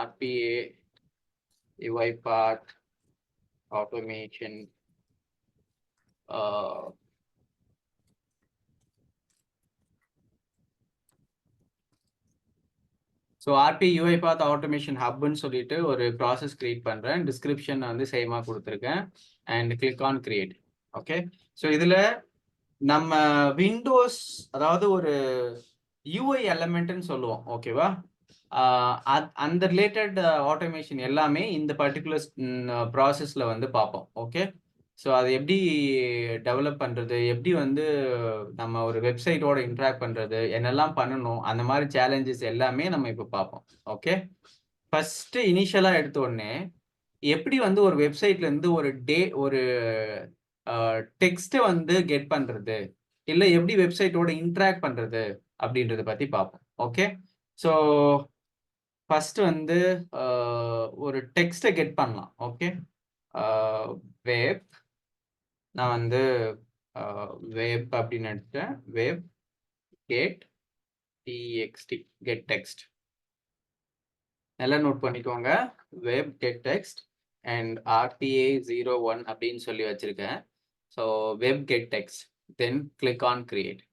RPA UiPath automation so RP UiPath automation ஹப்னு சொல்லிட்டு ஒரு ப்ராசஸ் கிரியேட் பண்ணுறேன். டிஸ்கிரிப்ஷன் வந்து சேமாக கொடுத்துருக்கேன். And click on create. Okay, so இதில் நம்ம விண்டோஸ், அதாவது ஒரு யூஐ எலமெண்ட்னு சொல்லுவோம். ஓகேவா, அந்த ரிலேட்டட் ஆட்டோமேஷன் எல்லாமே இந்த பர்டிகுலர் ப்ராசஸில் வந்து பார்ப்போம். ஓகே, ஸோ அது எப்படி டெவலப் பண்ணுறது, எப்படி வந்து நம்ம ஒரு வெப்சைட்டோட இன்ட்ராக்ட் பண்ணுறது, என்னெல்லாம் பண்ணணும், அந்த மாதிரி சேலஞ்சஸ் எல்லாமே நம்ம இப்போ பார்ப்போம். ஓகே, ஃபஸ்ட்டு இனிஷியலாக எடுத்த உடனே எப்படி வந்து ஒரு வெப்சைட்லேருந்து ஒரு டெக்ஸ்ட்டை வந்து கெட் பண்ணுறது, இல்லை எப்படி வெப்சைட்டோட இன்ட்ராக்ட் பண்ணுறது அப்படின்றத பற்றி பார்ப்போம். ஓகே, ஸோ ஃபஸ்ட்டு வந்து ஒரு டெக்ஸ்ட்டை கெட் பண்ணலாம். ஓகே, வேப், நான் வந்து வேப் அப்படின்னு எடுத்தேன். Web get TXT, get text. நல்லா நோட் பண்ணிக்கோங்க. Web get text and RTA 01 அப்படின்னு சொல்லி வச்சிருக்கேன். So web get text, then click on create.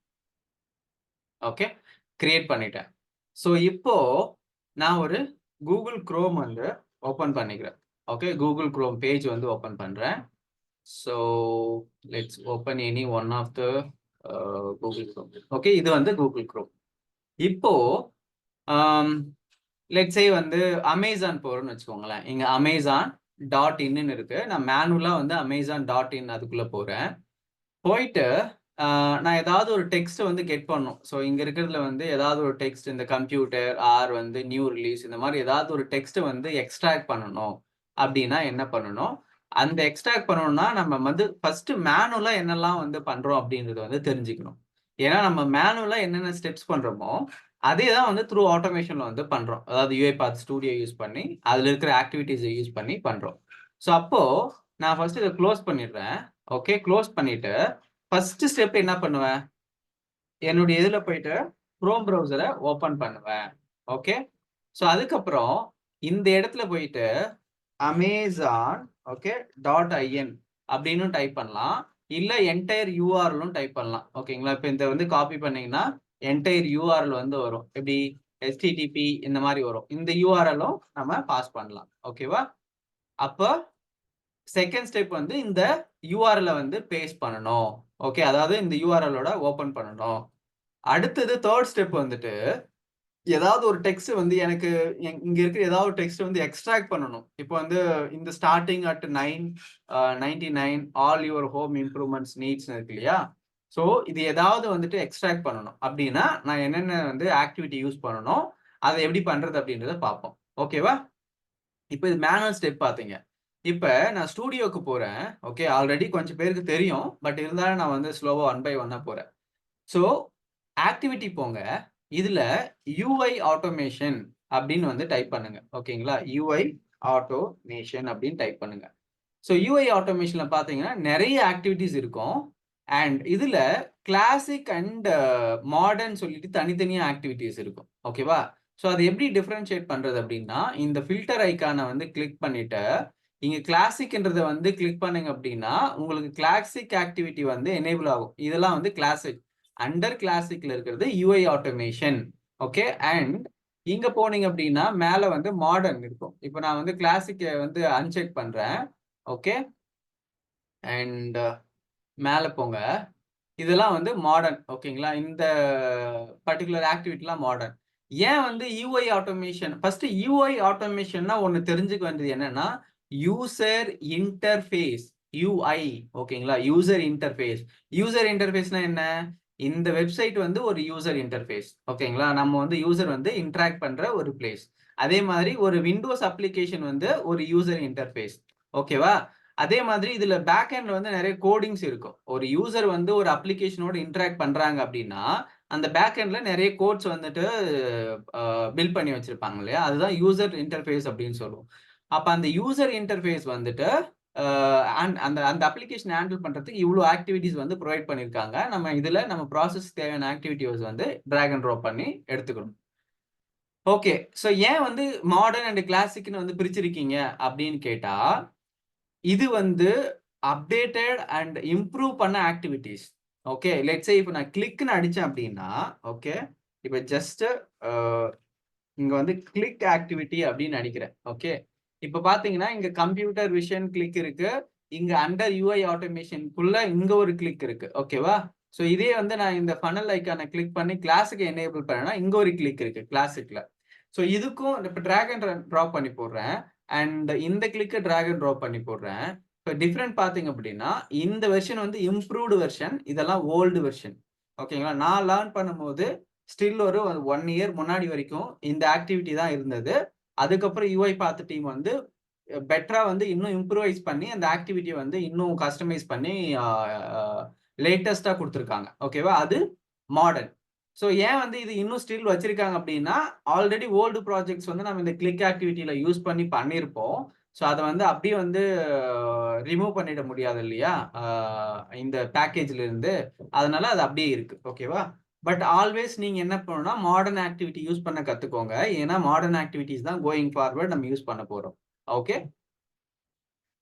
Okay, create பண்ணிட்டேன். ஸோ இப்போ நான் ஒரு கூகுள் குரோம் வந்து ஓப்பன் பண்ணிக்கிறேன். ஓகே, கூகுள் குரோம் பேஜ் வந்து ஓப்பன் பண்ணுறேன். So let's open any one of the Google Chrome. Okay, இது வந்து கூகுள் குரோம். இப்போ லெட்ஸ் சே வந்து அமேசான் போகிறோன்னு வச்சுக்கோங்களேன். இங்கே Amazon.in இருக்கு. நான் மேனுவலாக வந்து Amazon.in அதுக்குள்ளே போகிறேன். போயிட்டு நான் ஏதாவது ஒரு டெக்ஸ்ட்டை வந்து கெட் பண்ணும். ஸோ இங்கே இருக்கிறதுல வந்து ஏதாவது ஒரு டெக்ஸ்ட், இந்த கம்ப்யூட்டர் ஆர் வந்து நியூ ரிலீஸ், இந்த மாதிரி ஏதாவது ஒரு டெக்ஸ்ட்டை வந்து எக்ஸ்ட்ராக்ட் பண்ணணும் அப்படின்னா என்ன பண்ணணும்? அந்த எக்ஸ்ட்ராக்ட் பண்ணணும்னா நம்ம வந்து ஃபர்ஸ்ட் மேனுவலாக என்னெல்லாம் வந்து பண்ணுறோம் அப்படின்றத வந்து தெரிஞ்சுக்கணும். ஏன்னா நம்ம மேனுவலாக என்னென்ன ஸ்டெப்ஸ் பண்ணுறோமோ அதே தான் வந்து த்ரூ ஆட்டோமேஷனில் வந்து பண்ணுறோம். அதாவது UiPath ஸ்டூடியோ யூஸ் பண்ணி அதில் இருக்கிற ஆக்டிவிட்டீஸை யூஸ் பண்ணி பண்ணுறோம். ஸோ அப்போது நான் ஃபர்ஸ்ட் இதை க்ளோஸ் பண்ணிடுறேன். ஓகே, க்ளோஸ் பண்ணிவிட்டு ஃபர்ஸ்ட் ஸ்டெப் என்ன பண்ணுவேன்? என்னுடைய இதில் போயிட்டு குரோம் ப்ரௌசரை ஓப்பன் பண்ணுவேன். ஓகே, ஸோ அதுக்கப்புறம் இந்த இடத்துல போயிட்டு Amazon ஓகே .in அப்படின்னு டைப் பண்ணலாம், இல்லை என்டையர் URலும் டைப் பண்ணலாம். ஓகேங்களா, இப்போ இந்த வந்து காப்பி பண்ணீங்கன்னா என்டையர் URL வந்து வரும். எப்படி HTTP இந்த மாதிரி வரும். இந்த URLம் நம்ம பாஸ் பண்ணலாம். ஓகேவா, அப்போ செகண்ட் ஸ்டெப் வந்து இந்த URL வந்து பேஸ்ட் பண்ணணும். ஓகே, அதாவது இந்த URLோட ஓப்பன் பண்ணணும். அடுத்தது தேர்ட் ஸ்டெப் வந்துட்டு ஏதாவது ஒரு டெக்ஸ்ட் வந்து எனக்கு இங்க இருக்கிற ஏதாவது ஒரு டெக்ஸ்ட் வந்து எக்ஸ்ட்ராக்ட் பண்ணணும். இப்போ வந்து இந்த starting at 999 all your home improvements needs இருக்கு இல்லையா? ஸோ இது ஏதாவது வந்துட்டு எக்ஸ்ட்ராக்ட் பண்ணணும் அப்படின்னா நான் என்னென்ன வந்து ஆக்டிவிட்டி யூஸ் பண்ணணும், அதை எப்படி பண்றது அப்படின்றத பார்ப்போம். ஓகேவா, இப்போ இது மேனுவல் ஸ்டெப் பார்த்தீங்க. இப்போ நான் ஸ்டூடியோக்கு போறேன். ஓகே, ஆல்ரெடி கொஞ்சம் பேருக்கு தெரியும், பட் இருந்தாலும் நான் வந்து ஸ்லோவா 1 by 1 போறேன். ஸோ ஆக்டிவிட்டி போங்க, இதுல UI ஆட்டோமேஷன் அப்படின்னு வந்து டைப் பண்ணுங்க. ஓகேங்களா, UI ஆட்டோமேஷன் அப்படின்னு டைப் பண்ணுங்க. ஸோ UI ஆட்டோமேஷன்ல பாத்தீங்கன்னா நிறைய ஆக்டிவிட்டிஸ் இருக்கும். அண்ட் இதுல கிளாசிக் அண்ட் மாடர்ன் சொல்லிட்டு தனித்தனியா ஆக்டிவிட்டிஸ் இருக்கும். ஓகேவா, ஸோ அதை எப்படி டிஃபரன்ஷியேட் பண்றது அப்படின்னா இந்த ஃபில்டர் ஐக்கானை வந்து கிளிக் பண்ணிட்டு இங்க கிளாசிக்ன்றத வந்து கிளிக் பண்ணுங்க அப்படின்னா உங்களுக்கு கிளாசிக் ஆக்டிவிட்டி வந்து எனேபிள் ஆகும். இதெல்லாம் வந்து கிளாசிக். அண்டர் கிளாசிக்ல இருக்கிறது UI ஆட்டோமேஷன். ஓகே, அண்ட் இங்க போனீங்க அப்படின்னா மேல வந்து மாடர்ன் இருக்கும். இப்போ நான் வந்து கிளாசிக் வந்து அன்செக் பண்றேன். ஓகே, அண்ட் மேல போங்க, இதெல்லாம் வந்து மாடர்ன். ஓகேங்களா, இந்த பர்டிகுலர் ஆக்டிவிட்டிலாம் மாடர்ன். ஏன் வந்து UI ஆட்டோமேஷன்? ஃபர்ஸ்ட் UI ஆட்டோமேஷன்னா ஒன்று தெரிஞ்சுக்க வேண்டியது என்னன்னா யூசர் இன்டர்ஃபேஸ், UI. ஓகேங்களா, யூசர் இன்டர்ஃபேஸ். யூசர் இன்டர்ஃபேஸ்னா என்ன? இந்த வெப்சைட் வந்து ஒரு யூசர் இன்டர்ஃபேஸ். ஓகேங்களா, நம்ம வந்து யூசர் வந்து இன்டராக்ட் பண்ற ஒரு பிளேஸ். அதே மாதிரி ஒரு விண்டோஸ் அப்ளிகேஷன் வந்து ஒரு யூசர் இன்டர்ஃபேஸ். ஓகேவா, அதே மாதிரி இதுல பேக் எண்ட்ல வந்து நிறைய கோடிங்ஸ் இருக்கும். ஒரு யூசர் வந்து ஒரு அப்ளிகேஷனோட இன்டராக்ட் பண்றாங்க அப்படின்னா அந்த பேக் எண்ட்ல நிறைய கோட்ஸ் வந்துட்டு பில்ட் பண்ணி வச்சிருப்பாங்க இல்லையா, அதுதான் யூசர் இன்டர்ஃபேஸ் அப்படின்னு சொல்லுவோம். அப்ப அந்த யூசர் இன்டர்ஃபேஸ் வந்துட்டு அந்த அந்த அப்ளிகேஷன் ஹேண்டில் பண்றதுக்கு இவ்வளவு ஆக்டிவிட்டிஸ் வந்து ப்ரொவைட் பண்ணிருக்காங்க. நம்ம இதுல நம்ம ப்ராசஸ் தேவையான ஆக்டிவிட்டிஸ் வந்து டிராக் அண்ட் ட்ராப் பண்ணி எடுத்துக்கணும். ஓகே. ஸோ ஏன் வந்து மாடர்ன் அண்ட் கிளாசிக்ன்னு வந்து பிரிச்சிருக்கீங்க அப்படின்னு கேட்டா, இது வந்து அப்டேட்டட் அண்ட் இம்ப்ரூவ் பண்ண ஆக்டிவிட்டீஸ். ஓகே. லெட்ஸ் சே இப்ப நான் கிளிக்ன்னு அடிச்சேன் அப்படின்னா, ஓகே. இப்ப ஜஸ்ட் அ இங்க வந்து கிளிக் ஆக்டிவிட்டி அப்படின்னு அடிக்கிறேன். ஓகே. இப்ப பார்த்தீங்கன்னா, இங்க கம்ப்யூட்டர் விஷன் கிளிக் இருக்கு. இங்க அண்டர் யூஐ ஆட்டோமேஷன்க்குள்ள இங்க ஒரு கிளிக் இருக்கு. ஓகேவா? ஸோ இதே வந்து நான் இந்த ஃபனல் ஐகான கிளிக் பண்ணி கிளாஸிக்க எனேபிள் பண்ணேன்னா, இங்க ஒரு கிளிக் இருக்கு கிளாசிக்ல. ஸோ இதுக்கும் இப்ப டிராக் அண்ட் ட்ராப் பண்ணி போடுறேன். அண்ட் இந்த கிளிக்க டிராக் அண்ட் ட்ராப் பண்ணி போடுறேன். இப்ப டிஃபரெண்ட் பார்த்தீங்க அப்படின்னா, இந்த வெர்ஷன் வந்து இம்ப்ரூவ்டு வெர்ஷன். இதெல்லாம் ஓல்டு வெர்ஷன். ஓகேங்களா? நான் லேர்ன் பண்ணும்போது ஸ்டில் ஒரு 1 இயர் முன்னாடி வரைக்கும் இந்த ஆக்டிவிட்டி தான் இருந்தது. அதுக்கப்புறம் யூஐ பாத் டீம் வந்து பெட்டரா வந்து இன்னும் இம்ப்ரூவைஸ் பண்ணி அந்த ஆக்டிவிட்டிய வந்து இன்னும் கஸ்டமைஸ் பண்ணி அ அ லேட்டஸ்ட்டா குடுத்துருக்காங்க. ஓகேவா? அது மாடர்ன். ஸோ ஏன் வந்து இது இன்னும் ஸ்டில் வச்சிருக்காங்க அப்டின்னா, ஆல்ரெடி ஓல்டு ப்ராஜெக்ட்ஸ் வந்து நம்ம இந்த கிளிக் ஆக்டிவிட்டில யூஸ் பண்ணி பண்ணியிருப்போம். ஸோ அத வந்து அப்படியே வந்து ரிமூவ் பண்ணிட முடியாது இல்லையா? இந்த பேக்கேஜ்ல இருந்து. அதனால அது அப்படியே இருக்கு. ஓகேவா? பட் ஆல்வேஸ் நீங்க என்ன பண்ணணும்னா, மாடர்ன் ஆக்டிவிட்டி யூஸ் பண்ண கத்துக்கோங்க. ஏன்னா மாடர்ன் ஆக்டிவிட்டீஸ் தான் கோயிங் ஃபார்வர்ட் நம்ம யூஸ் பண்ண போறோம். ஓகே.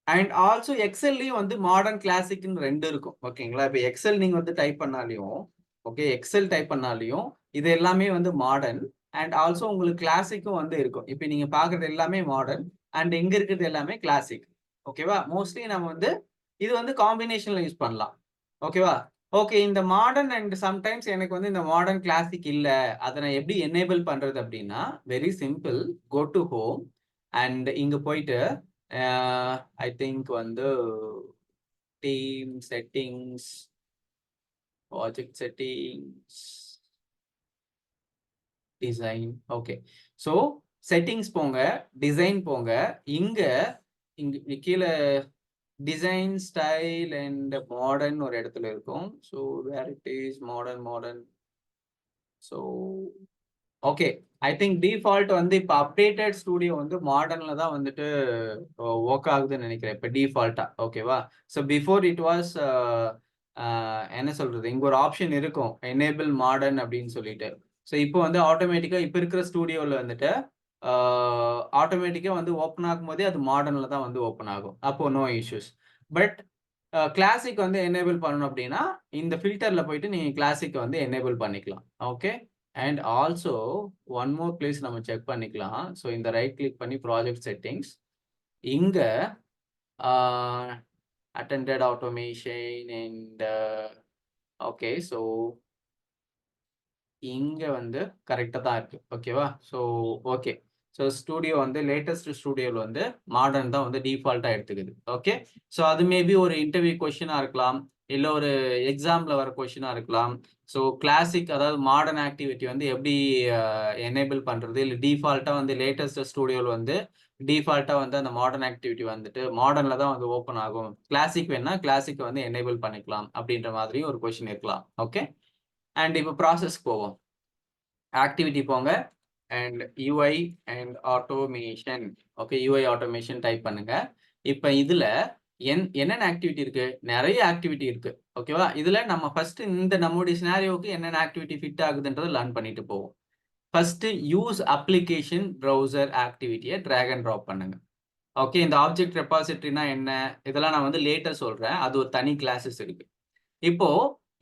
அண்ட் ஆல்சோ எக்ஸெல்லயும் வந்து மாடர்ன், கிளாசிக்ன்னு 2 இருக்கும். ஓகேங்களா? இப்ப எக்ஸெல் நீங்க வந்து டைப் பண்ணாலயும், ஓகே எக்ஸெல் டைப் பண்ணாலயும், இது எல்லாமே வந்து மாடர்ன் அண்ட் ஆல்சோ உங்களுக்கு கிளாசிக்கும் வந்து இருக்கும். இப்ப நீங்க பார்க்குறது எல்லாமே மாடர்ன் அண்ட் இங்க இருக்கிறது எல்லாமே கிளாசிக். ஓகேவா? மோஸ்ட்லி நம்ம வந்து இது வந்து காம்பினேஷன்ல யூஸ் பண்ணலாம். ஓகேவா? ஓகே இந்த மாடர்ன் அண்ட் சம்டைம்ஸ் எனக்கு வந்து இந்த மாடர்ன், கிளாசிக் இல்ல. அத நான் எப்படி எனேபிள் பண்றது அப்படின்னா, very simple. Go to home and இங்க போயிட்டு ஐ திங்க் வந்து team settings, project settings, design. Okay. So settings போங்க, டிசைன் போங்க. இங்க இங்க கீழ டிசைன், ஸ்டைல் அண்ட் மாடர்ன் ஒரு இடத்துல இருக்கும். So where it is modern. So okay. I think default வந்து இப்ப அப்டேட்டட் ஸ்டூடியோ வந்து மாடர்ன்ல தான் வந்துட்டு வொர்க் ஆகுதுன்னு நினைக்கிறேன். இப்ப டிஃபால்ட்டா. ஓகேவா? ஸோ பிஃபோர் இட் வாஸ் என்ன சொல்றது? இங்க ஒரு ஆப்ஷன் இருக்கும். எனேபிள் மாடர்ன் அப்படின்னு சொல்லிட்டு. ஸோ இப்போ வந்து ஆட்டோமேட்டிக்கா இப்ப இருக்கிற ஸ்டூடியோல வந்துட்டு ஆ ஆட்டோமேட்டிக்கா வந்து ஓப்பன் ஆகும்போதே அது மாடர்ன்ல தான் வந்து ஓப்பன் ஆகும். அப்போ நோ இஷ்யூஸ். பட் கிளாசிக் வந்து எனேபிள் பண்ணணும் அப்படின்னா, இந்த ஃபில்டர்ல போயிட்டு நீங்க கிளாசிக்க வந்து எனேபிள் பண்ணிக்கலாம். Okay. And also one more place நம்ம செக் பண்ணிக்கலாம். ஸோ இந்த ரைட் கிளிக் பண்ணி ப்ராஜெக்ட் செட்டிங்ஸ். இங்க uh attended automation and okay. So இங்க வந்து கரெக்ட்டா தான் இருக்கு. ஓகேவா? So okay. ஸோ ஸ்டூடியோ வந்து லேட்டஸ்ட் ஸ்டூடியோல வந்து மாடர்ன் தான் வந்து டிஃபால்ட்டா எடுத்துக்குது. ஓகே. ஸோ அது மேபி ஒரு இன்டர்வியூ கொஸ்டினா இருக்கலாம். இல்ல ஒரு எக்ஸாம்ல வர கொஸ்டினா இருக்கலாம். ஸோ கிளாசிக் அதாவது மாடர்ன் ஆக்டிவிட்டி வந்து எப்படி அ எனேபிள் பண்றது? இல்ல டிஃபால்ட்டா வந்து லேட்டஸ்ட் ஸ்டூடியோல வந்து டிஃபால்ட்டா வந்து அந்த மாடர்ன் ஆக்டிவிட்டி வந்துட்டு மாடர்ன்ல தான் வந்து ஓப்பன் ஆகும். கிளாசிக் வேணும்னா கிளாசிக்க வந்து எனேபிள் பண்ணிக்கலாம். அப்படின்ற மாதிரியும் ஒரு கொஸ்டின் இருக்கலாம். ஓகே. அண்ட் இப்ப ப்ராசஸ்க்கு போவோம். ஆக்டிவிட்டி போங்க and UI and automation. Okay. UI automation type பண்ணுங்க. இப்ப இதுல என்னென்ன ஆக்டிவிட்டி இருக்கு? நெறைய ஆக்டிவிட்டி இருக்கு. ஓகேவா? இதுல நம்ம ஃபர்ஸ்ட் இந்த நம்முடைய சினாரியோக்கு என்னென்ன ஆக்டிவிட்டி ஃபிட் ஆகுதுன்றத லேர்ன் பண்ணிட்டு போவோம். ஃபர்ஸ்ட் யூஸ் அப்ளிகேஷன் ப்ரௌசர் ஆக்டிவிட்டிய டிராக் அண்ட் ட்ராப் பண்ணுங்க. ஓகே. இந்த ஆப்ஜெக்ட் ரெபாசிட்டரினா என்ன? இதெல்லாம் நான் வந்து லேட்டர் சொல்றேன். அது ஒரு தனி கிளாஸஸ் இருக்கு. இப்போ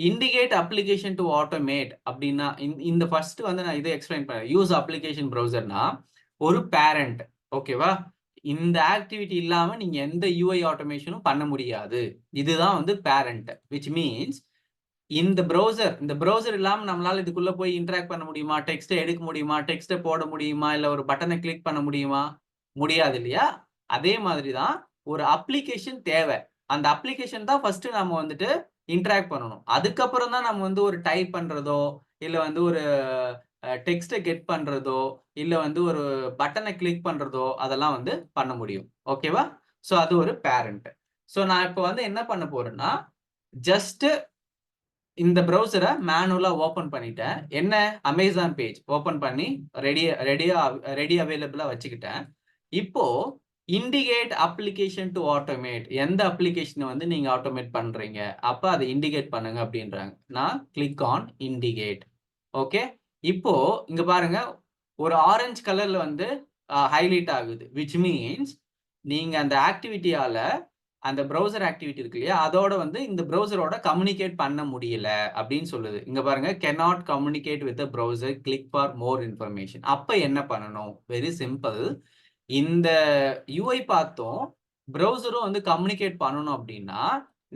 இண்டிகேட் அப்ளிகேஷன் டூ ஆட்டோமேட் அப்படின்னா இந்த ஃபர்ஸ்ட் வந்து நான் இதை எக்ஸ்பிளைன் பண்ணேன். யூஸ் அப்ளிகேஷன் ப்ரௌசர்னா ஒரு பேரண்ட். ஓகேவா? இந்த ஆக்டிவிட்டி இல்லாம நீங்க எந்த யூஐ ஆட்டோமேஷனும் பண்ண முடியாது. இதுதான் வந்து பேரண்ட். விச் மீன்ஸ் இந்த ப்ரௌசர் இல்லாம நம்மளால இதுக்குள்ள போய் இன்டராக்ட் பண்ண முடியுமா? டெக்ஸ்ட்ட எடுக்க முடியுமா? டெக்ஸ்ட்ட போட முடியுமா? இல்ல ஒரு பட்டன கிளிக் பண்ண முடியுமா? முடியாது இல்லையா? அதே மாதிரி தான் ஒரு அப்ளிகேஷன் தேவை. அந்த அப்ளிகேஷன் தான் ஃபர்ஸ்ட் நம்ம வந்துட்டு இன்டராக்ட் பண்ணணும். அதுக்கப்புறம் தான் நம்ம வந்து ஒரு டைப் பண்றதோ, இல்ல வந்து ஒரு டெக்ஸ்ட்ட கெட் பண்றதோ, இல்ல வந்து ஒரு பட்டன கிளிக் பண்றதோ, அதெல்லாம் வந்து பண்ண முடியும். ஓகேவா? ஸோ அது ஒரு பேரண்ட். ஸோ நான் இப்ப வந்து என்ன பண்ண போறேன்னா, ஜஸ்ட் இந்த ப்ரௌசர மேனுவலா ஓப்பன் பண்ணிட்டேன். என்ன அமேசான் பேஜ் ஓப்பன் பண்ணி ரெடி அவைலபிளா வச்சுக்கிட்டேன். இப்போ இண்டிகேட் அப்ளிகேஷன் டூ ஆட்டோமேட். எந்த அப்ளிகேஷன வந்து நீங்க ஆட்டோமேட் பண்றீங்க? அப்ப அத இண்டிகேட் பண்ணுங்க அப்படின்றாங்க. நான் கிளிக் ஆன் இண்டிகேட். ஓகே. இப்போ இங்க பாருங்க ஒரு ஆரஞ்சு கலர்ல வந்து ஹைலைட் ஆகுது, விச் மீன்ஸ் நீங்க அந்த ஆக்டிவிட்டியால அந்த ப்ரௌசர் ஆக்டிவிட்டி இருக்கு இல்லையா, அதோட வந்து இந்த ப்ரௌசரோட கம்யூனிகேட் பண்ண முடியல அப்படின்னு சொல்லுது. இங்க பாருங்க, cannot communicate with the browser, click for more information. அப்ப என்ன பண்ணணும்? Very simple. இந்த யூஐ பார்த்தோம் ப்ரௌசரும் வந்து கம்யூனிகேட் பண்ணணும் அப்படின்னா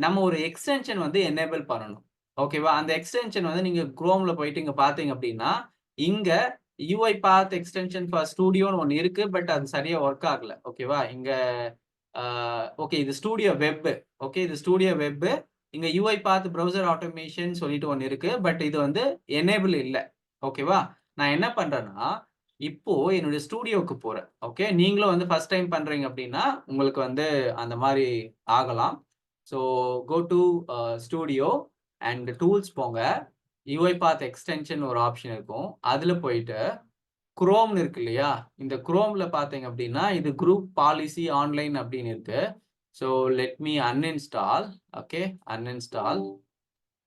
நம்ம ஒரு எக்ஸ்டென்ஷன் வந்து எனேபிள் பண்ணணும். ஓகேவா? அந்த எக்ஸ்டென்ஷன் வந்து நீங்க குரோம்ல போயிட்டு இங்க பாத்தீங்க அப்படின்னா இங்க யூஐ பாத் எக்ஸ்டென்ஷன் ஃபார் ஸ்டூடியோன்னு ஒன்று இருக்கு. பட் அது சரியா ஒர்க் ஆகல. ஓகேவா? இங்க ஓகே, இது ஸ்டூடியோ வெப். ஓகே, இது ஸ்டூடியோ வெப். இங்க யூஐ பாத் ப்ரௌசர் ஆட்டோமேஷன் சொல்லிட்டு ஒன்று இருக்கு. பட் இது வந்து எனேபிள் இல்லை. ஓகேவா? நான் என்ன பண்றேன்னா இப்போ என்னுடைய ஸ்டூடியோக்கு போறேன். ஓகே, நீங்களும் வந்து ஃபர்ஸ்ட் டைம் பண்றீங்க அப்படின்னா உங்களுக்கு வந்து அந்த மாதிரி ஆகலாம். So go to studio and tools போங்க. யூஐ பாத் எக்ஸ்டென்ஷன் ஒரு ஆப்ஷன் இருக்கும். அதுல போயிட்டு குரோம்னு இருக்கு இல்லையா, இந்த குரோம்ல பாத்தீங்க அப்படின்னா இது குரூப் பாலிசி ஆன்லைன் அப்படின்னு இருக்கு. So let me uninstall. Okay, uninstall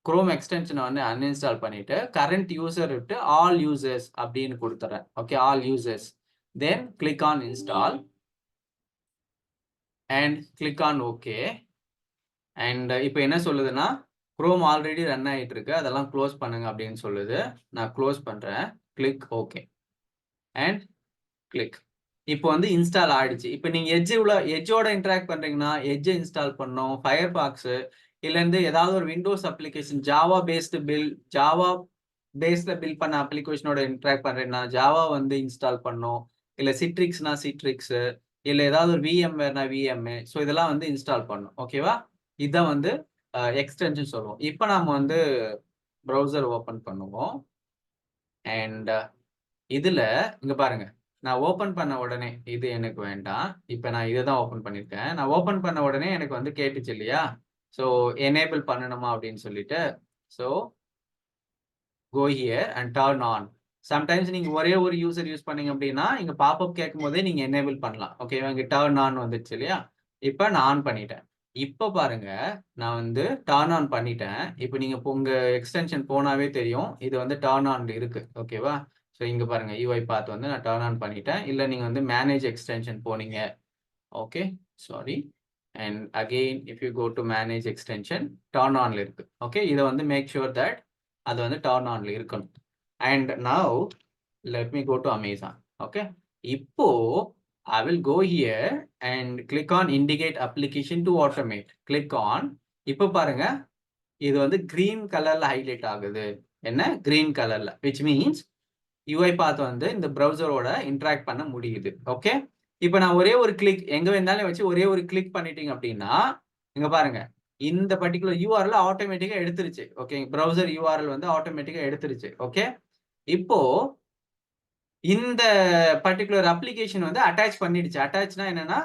Chrome எக்ஸ்டென்ஷனை வந்து அன்இன்ஸ்டால் பண்ணிட்டு கரண்ட் யூசர் விட்டு ஆல் யூசர்ஸ் அப்படின்னு கொடுத்துறேன். Okay, all users. Then click on install and click on okay. And இப்போ என்ன சொல்லுதுன்னா குரோம் ஆல்ரெடி ரன் ஆகிட்டு இருக்கு, அதெல்லாம் க்ளோஸ் பண்ணுங்க அப்படின்னு சொல்லுது. நான் க்ளோஸ் பண்றேன். Click okay and click. இப்போ வந்து இன்ஸ்டால் ஆயிடுச்சு. இப்போ நீங்க எட்ஜோட இன்டராக்ட் பண்றீங்கன்னா எட்ஜ் இன்ஸ்டால் பண்ணணும், ஃபயர் பாக்ஸ் இல்ல இருந்து ஏதாவது ஒரு விண்டோஸ் அப்ளிகேஷன் ஜாவா பேஸ்ல பில் பண்ண அப்ளிகேஷனோட இன்டராக்ட் பண்றீங்கன்னா ஜாவா வந்து இன்ஸ்டால் பண்ணும். இல்ல சிட்ரிக்ஸ்னா சிட்ரிக்ஸ், இல்ல ஏதாவது ஒரு விஎம் வேர்னா விஎம். ஸோ இதெல்லாம் வந்து இன்ஸ்டால் பண்ணும். ஓகேவா? இதான் வந்து எக்ஸ்டென்ஷன் சொல்லுவோம். இப்போ நாம வந்து ப்ரௌசர் ஓபன் பண்ணுவோம். அண்ட் இதுல இங்க பாருங்க, நான் ஓபன் பண்ண உடனே இது எனக்கு வேண்டாம். இப்ப நான் இதை தான் ஓபன் பண்ணிருக்கேன். நான் ஓபன் பண்ண உடனே எனக்கு வந்து கேட்டுச்சு இல்லையா, ஸோ எனேபிள் பண்ணணுமா அப்படின்னு சொல்லிட்டு. So go here and turn on. Sometimes நீங்க ஒரே ஒரு யூசர் யூஸ் பண்ணீங்க அப்படின்னா இங்க பாப்அப் கேட்கும் போதே நீங்க எனேபிள் பண்ணலாம். ஓகேவா? இங்க டர்ன் ஆன் வந்துச்சு இல்லையா, இப்ப நான் ஆன் பண்ணிட்டேன். இப்ப பாருங்க, நான் வந்து டர்ன் ஆன் பண்ணிட்டேன். இப்போ நீங்க உங்க எக்ஸ்டென்ஷன் போனாவே தெரியும் இது வந்து டர்ன் ஆன் இருக்கு. ஓகேவா? ஸோ இங்க பாருங்க, யூஐ பாத் வந்து நான் டர்ன் ஆன் பண்ணிட்டேன். இல்ல நீங்க வந்து மேனேஜ் எக்ஸ்டென்ஷன் போனீங்க. Okay, sorry. And again if you go to manage extension turn ஆன்ல இருக்கு. ஓகே, இதை வந்து மேக் ஷுர் தட் அது வந்து டர்ன் ஆன்ல இருக்கணும். And now let me go to Amazon. Okay, இப்போ I will go here and click on indicate application to automate. Click on. இப்போ பாருங்க, இது வந்து green கலர்ல ஹைலைட் ஆகுது. என்ன? green கலர்ல, which means UI பாத் வந்து இந்த ப்ரௌசரோட இன்டராக்ட் பண்ண முடியுது. ஓகே, இப்போ நான் ஒரே ஒரு கிளிக் எங்க வேணாலும் வச்சு ஒரே ஒரு கிளிக் பண்ணிட்டீங்க அப்படின்னா இங்க பாருங்க, இந்த பர்டிகுலர் யூஆர்எல் ஆட்டோமேட்டிக்கா எடுத்துருச்சு. ஓகே, ப்ரௌசர் யூஆர்எல் வந்து ஆட்டோமேட்டிக்கா எடுத்துருச்சு. ஓகே, இப்போ இந்த பர்டிகுலர் அப்ளிகேஷன் வந்து அட்டாச் பண்ணிடுச்சு. அட்டாச்னா என்னன்னா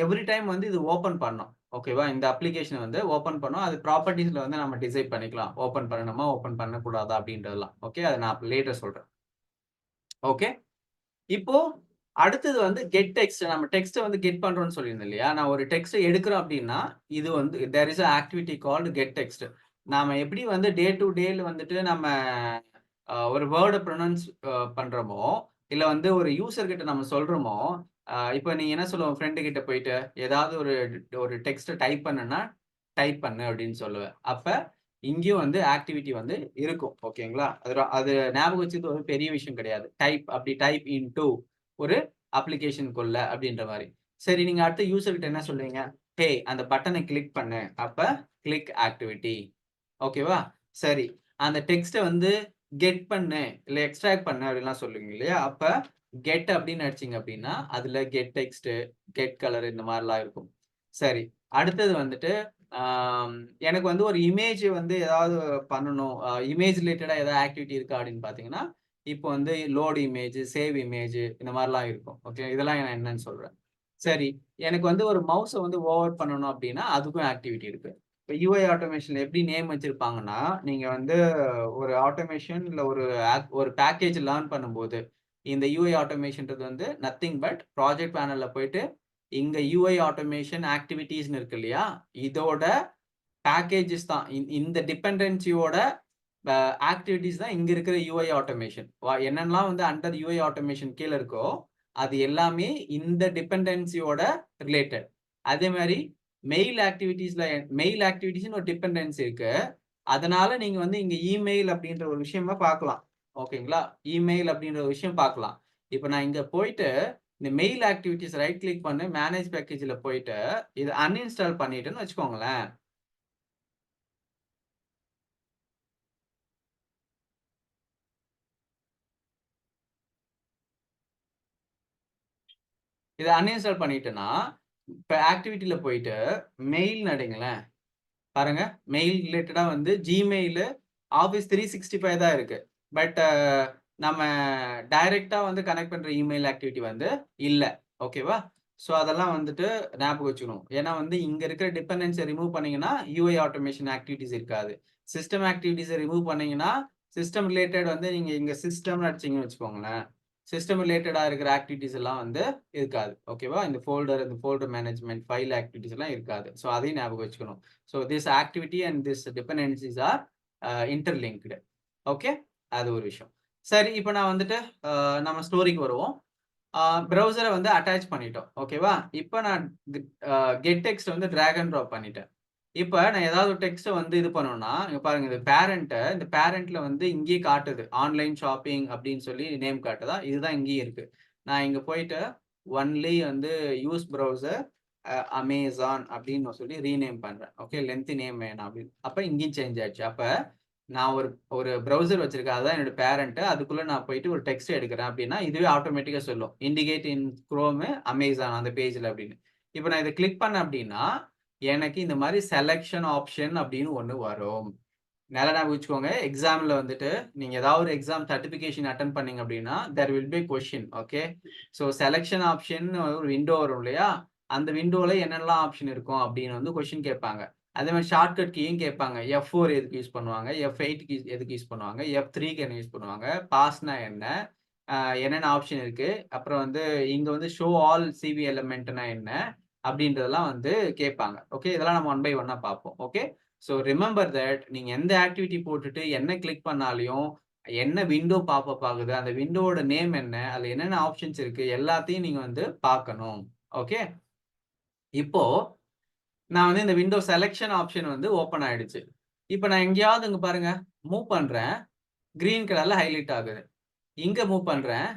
எவ்ரி டைம் வந்து இது ஓபன் பண்ணும். ஓகேவா? இந்த அப்ளிகேஷன் வந்து ஓபன் பண்ணும். அது ப்ராப்பர்ட்டிஸ்ல வந்து நம்ம டிசைட் பண்ணிக்கலாம், ஓபன் பண்ணணுமா ஓபன் பண்ணக்கூடாதா அப்படின்றதெல்லாம். ஓகே, அதை நான் லேட்டர் சொல்றேன். ஓகே, இப்போ அடுத்தது வந்து கெட் டெக்ஸ்ட். நம்ம டெக்ஸ்ட் வந்து கெட் பண்றோம்னு சொல்லியிருந்தேன் இல்லையா, நான் ஒரு டெக்ஸ்ட் எடுக்கிறோம் அப்படின்னா இது வந்து there is activity called get text. நாம எப்படி வந்து டே டு டேல வந்துட்டு நம்ம ஒரு வேர்டை ப்ரொனவுன்ஸ் பண்றோமோ இல்ல வந்து ஒரு யூசர் கிட்ட நம்ம சொல்றோமோ, இப்போ நீங்க என்ன சொல்லுவோம், ஃப்ரெண்டு கிட்ட போயிட்டு ஏதாவது ஒரு டெக்ஸ்ட் டைப் பண்ணுனா டைப் பண்ணு அப்படின்னு சொல்லுவேன். அப்ப இங்கேயும் வந்து ஆக்டிவிட்டி வந்து இருக்கும். ஓகேங்களா? அது ஞாபகம் வச்சுக்கிறது ஒரு பெரிய விஷயம் கிடையாது. டைப் இன்டு ஒரு அப்ளிகேஷனுக்குள்ள அப்படின்ற மாதிரி. சரி, நீங்க அடுத்த யூசர் கிட்ட என்ன சொல்லுவீங்க? ஹே, அந்த பட்டனை கிளிக் பண்ணு. அப்ப கிளிக் ஆக்டிவிட்டி. ஓகேவா? சரி, அந்த டெக்ஸ்ட்டை வந்து கெட் பண்ணு இல்ல எக்ஸ்ட்ராக்ட் பண்ணு அப்படின்லாம் சொல்லுவீங்க இல்லையா, அப்ப கெட் அப்படின்னு அடிச்சிங்க அப்படின்னா அதுல கெட் டெக்ஸ்ட், கெட் கலர் இந்த மாதிரிலாம் இருக்கும். சரி, அடுத்தது வந்துட்டு எனக்கு வந்து ஒரு இமேஜ் வந்து ஏதாவது பண்ணணும், இமேஜ் ரிலேட்டடா ஏதாவது ஆக்டிவிட்டி இருக்கா அப்படின்னு பாத்தீங்கன்னா இப்போ வந்து லோட் இமேஜ், சேவ் இமேஜ் இந்த மாதிரிலாம் இருக்கும். ஓகே, இதெல்லாம் நான் என்னன்னு சொல்றேன். சரி, எனக்கு வந்து ஒரு மவுஸை வந்து ஓவர் பண்ணணும் அப்படின்னா அதுக்கும் ஆக்டிவிட்டி இருக்கு. இப்போ யூஐ ஆட்டோமேஷன்ல எப்படி நேம் வச்சிருப்பாங்கன்னா, நீங்க வந்து ஒரு ஆட்டோமேஷன் இல்ல ஒரு பேக்கேஜ் லேர்ன் பண்ணும்போது இந்த யூஐ ஆட்டோமேஷன்றது வந்து நத்திங் பட் ப்ராஜெக்ட் பேனல்ல போயிட்டு இங்க யூஐ ஆட்டோமேஷன் ஆக்டிவிட்டீஸ்னு இருக்கு இல்லையா, இதோட பேக்கேஜஸ் தான். இந்த டிபெண்டன்சியோட ஆக்டிவிட்டிஸ் தான் இங்க இருக்கிற யூஐ ஆட்டோமேஷன். என்னென்னலாம் வந்து அண்டர் யூஐ ஆட்டோமேஷன் கீழ இருக்கோ அது எல்லாமே இந்த டிபெண்டன்சியோட ரிலேட்டட். அதே மாதிரி மெயில் ஆக்டிவிட்டிஸ்னு ஒரு டிபெண்டன்சி இருக்கு. அதனால நீங்க வந்து இங்க இமெயில் அப்படின்ற ஒரு விஷயமா பார்க்கலாம். ஓகேங்களா? இமெயில் அப்படின்ற ஒரு விஷயம் பார்க்கலாம். இப்ப நான் இங்க போயிட்டு இந்த மெயில் ஆக்டிவிட்டிஸ் ரைட் கிளிக் பண்ணி மேனேஜ் பேக்கேஜ்ல போயிட்டு இத அன்இன்ஸ்டால் பண்ணிட்டேன்னு வச்சுக்கோங்களேன். இத அன்இன்ஸ்டால் பண்ணிட்டேன்னா, இப்ப ஆக்டிவிட்டில போயிட்டு மெயில்னு அடிங்களேன். பாருங்க, மெயில் ரிலேட்டடா வந்து Gmail, Office 365 தான் இருக்கு. பட் நம்ம டைரக்ட்டா வந்து கனெக்ட் பண்ற இமெயில் ஆக்டிவிட்டி வந்து இல்ல. ஓகேவா? ஸோ அதெல்லாம் வந்துட்டு ஞாபகம் வச்சுக்கணும். ஏன்னா வந்து இங்க இருக்கிற டிபெண்டன்ஸ ரிமூவ் பண்ணீங்கன்னா, யூஐ ஆட்டோமேஷன் ஆக்டிவிட்டீஸ் இருக்காது. சிஸ்டம் ஆக்டிவிட்டீஸ ரிமூவ் பண்ணீங்கன்னா, சிஸ்டம் ரிலேட்டட் வந்து நீங்க இங்க சிஸ்டம்னு அடிச்சீங்கன்னு வச்சுக்கோங்களேன். சிஸ்டம் ரிலேட்டடா இருக்கிற ஆக்டிவிட்டீஸ் எல்லாம் வந்து இருக்காது. ஓகேவா? இந்த ஃபோல்டர் மேனேஜ்மென்ட், ஃபைல் ஆக்டிவிட்டீஸ் எல்லாம் இருக்காது. ஸோ அதையும் ஞாபகம் வச்சுக்கணும். So this activity and this dependencies are interlinked. Okay? அது ஒரு விஷயம். சரி, இப்ப நான் வந்துட்டு நம்ம ஸ்டோரிக்கு வருவோம். ப்ரௌசர வந்து அட்டாச் பண்ணிட்டோம். ஓகேவா? இப்ப நான் கெட் டெக்ஸ்ட் வந்து டிராக் அண்ட் ட்ராப் பண்ணிட்டேன். இப்ப நான் ஏதாவது ஒரு டெக்ஸ்ட்ட வந்து இது பண்ணணும்னா, இங்க பாருங்க இந்த பேரண்ட்ல வந்து இங்கேயே காட்டுது. ஆன்லைன் ஷாப்பிங் அப்படின்னு சொல்லி நேம் காட்டுதா? இதுதான் இங்கேயும் இருக்கு. நான் இங்க போயிட்டு ஒன்லி வந்து யூஸ் ப்ரௌசர் அமேசான் அப்படின்னு சொல்லி ரீநேம் பண்றேன். ஓகே, லென்த்தி நேம் வேணாம் அப்படின்னு. அப்ப இங்கேயும் சேஞ்ச் ஆயிடுச்சு. அப்ப நான் ஒரு ஒரு ப்ரௌசர் வச்சிருக்கேன். அதுதான் என்னோட பேரண்ட். அதுக்குள்ள நான் போயிட்டு ஒரு டெக்ஸ்ட் எடுக்கிறேன் அப்படின்னா, இதுவே ஆட்டோமேட்டிக்கா சொல்லும். இண்டிகேட் இன் குரோம் அமேசான் அந்த பேஜ்ல அப்படின்னு. இப்ப நான் இத கிளிக் பண்ணேன் அப்படின்னா, எனக்கு இந்த மாரி செலக்ஷன் ஆப்ஷன் அப்படின்னு ஒண்ணு வரும். நல்லா ஞாபகம் வச்சுக்கோங்க. எக்ஸாம்ல வந்துட்டு நீங்க ஏதாவது ஒரு எக்ஸாம் சர்டிஃபிகேஷன் அட்டெண்ட் பண்ணீங்க அப்படின்னா, there will be question. Okay. So selection option ஒரு விண்டோ வரும் இல்லையா? அந்த விண்டோல என்னெல்லாம் ஆப்ஷன் இருக்கும் அப்படின்னு வந்து கொஸ்டின் கேட்பாங்க. அதே மாரி ஷார்ட்கட் கீயும் கேட்பாங்க. F4 எதுக்கு யூஸ் பண்ணுவாங்க? F8 க்கு எதுக்கு யூஸ் பண்ணுவாங்க? F3க்கு என்ன யூஸ் பண்ணுவாங்க? பாஸ்னா என்ன? அ என்னென்ன ஆப்ஷன் இருக்கு? அப்புறம் வந்து இங்க வந்து ஷோ ஆல் சிவி எலிமெண்ட்னா என்ன? அப்படின்றதெல்லாம் வந்து கேட்பாங்க. ஓகே. இதெல்லாம் நம்ம ஒன் பை ஒன்னா பார்ப்போம். ஓகே. ஸோ ரிமெம்பர் தட் நீங்க எந்த ஆக்டிவிட்டி போட்டுட்டு என்ன கிளிக் பண்ணாலும், என்ன விண்டோ பாப்பப் ஆகுது, அந்த விண்டோவோட நேம் என்ன? அதுல என்னென்ன ஆப்ஷன்ஸ் இருக்கு? எல்லாத்தையும் நீங்க வந்து பார்க்கணும். ஓகே. இப்போ நான் வந்து இந்த விண்டோ செலக்ஷன் ஆப்ஷன் வந்து ஓப்பன் ஆயிடுச்சு. இப்ப நான் எங்கேயாவது இங்க பாருங்க மூவ் பண்றேன். கிரீன் கலர்ல ஹைலைட் ஆகுது. இங்க மூவ் பண்றேன்.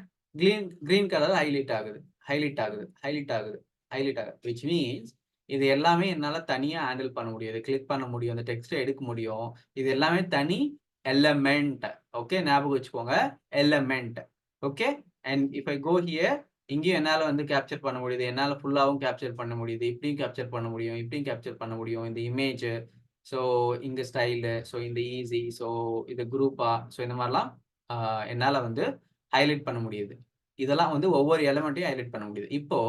கிரீன் கலர்ல ஹைலைட் ஆகுது. ஹைலைட் ஆகுது. ஹைலைட் ஆகுது. ஹைலைட் ஆகுது. விச் மீன்ஸ் இது எல்லாமே என்னால தனியா ஹேண்டில் பண்ண முடியும். இத கிளிக் பண்ண முடியும். அந்த டெக்ஸ்ட்ட எடுக்க முடியும். இது எல்லாமே தனி எலமெண்ட். ஓகே, ஞாபகம் வச்சுக்கோங்க. Element. Okay. And if I go here, இங்கேயும் என்னால வந்து கேப்சர் பண்ண முடியுது. என்னால ஃபுல்லாவும் கேப்சர் பண்ண முடியுது. இப்படியும் கேப்சர் பண்ண முடியும். இப்படியும் கேப்சர் பண்ண முடியும். இந்த இமேஜ், ஸோ இந்த ஸ்டைலு, ஸோ இந்த ஈஸி, ஸோ இது குரூப்பா, ஸோ இந்த மாரிலாம் என்னால வந்து ஹைலைட் பண்ண முடியுது. இதெல்லாம் வந்து ஒவ்வொரு எலிமெண்ட்டையும் ஹைலைட் பண்ண முடியுது. இப்போ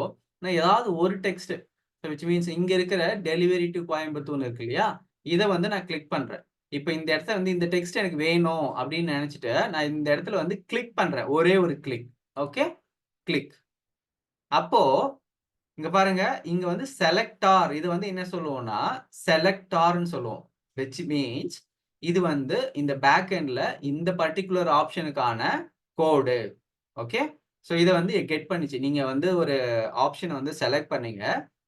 நான் ஏதாவது ஒரு டெக்ஸ்ட், விச் மீன்ஸ் இங்க இருக்கிற டெலிவரி டூ கோயம்புத்தூர்னு இருக்கு இல்லையா? இத வந்து நான் கிளிக் பண்றேன். இப்ப இந்த இடத்துல வந்து இந்த டெக்ஸ்ட் எனக்கு வேணும் அப்படின்னு நினைச்சுட்டு, நான் இந்த இடத்துல வந்து கிளிக் பண்றேன். ஒரே ஒரு கிளிக். ஓகே? கிளிக். அப்போ இங்க பாருங்க, இங்க வந்து செலக்டார் இது வந்து என்ன சொல்லுவோம்னா, செலக்டார்ன்னு சொல்லுவோம். விச் மீன்ஸ் இது வந்து இந்த பேக் எண்ட்ல இந்த பர்ட்டிகுலர் ஆப்ஷனுக்கான கோடு. ஓகே. ஸோ இத வந்து கெட் பண்ணிச்சு. நீங்க வந்து ஒரு ஆப்ஷன வந்து செலக்ட் பண்ணீங்க.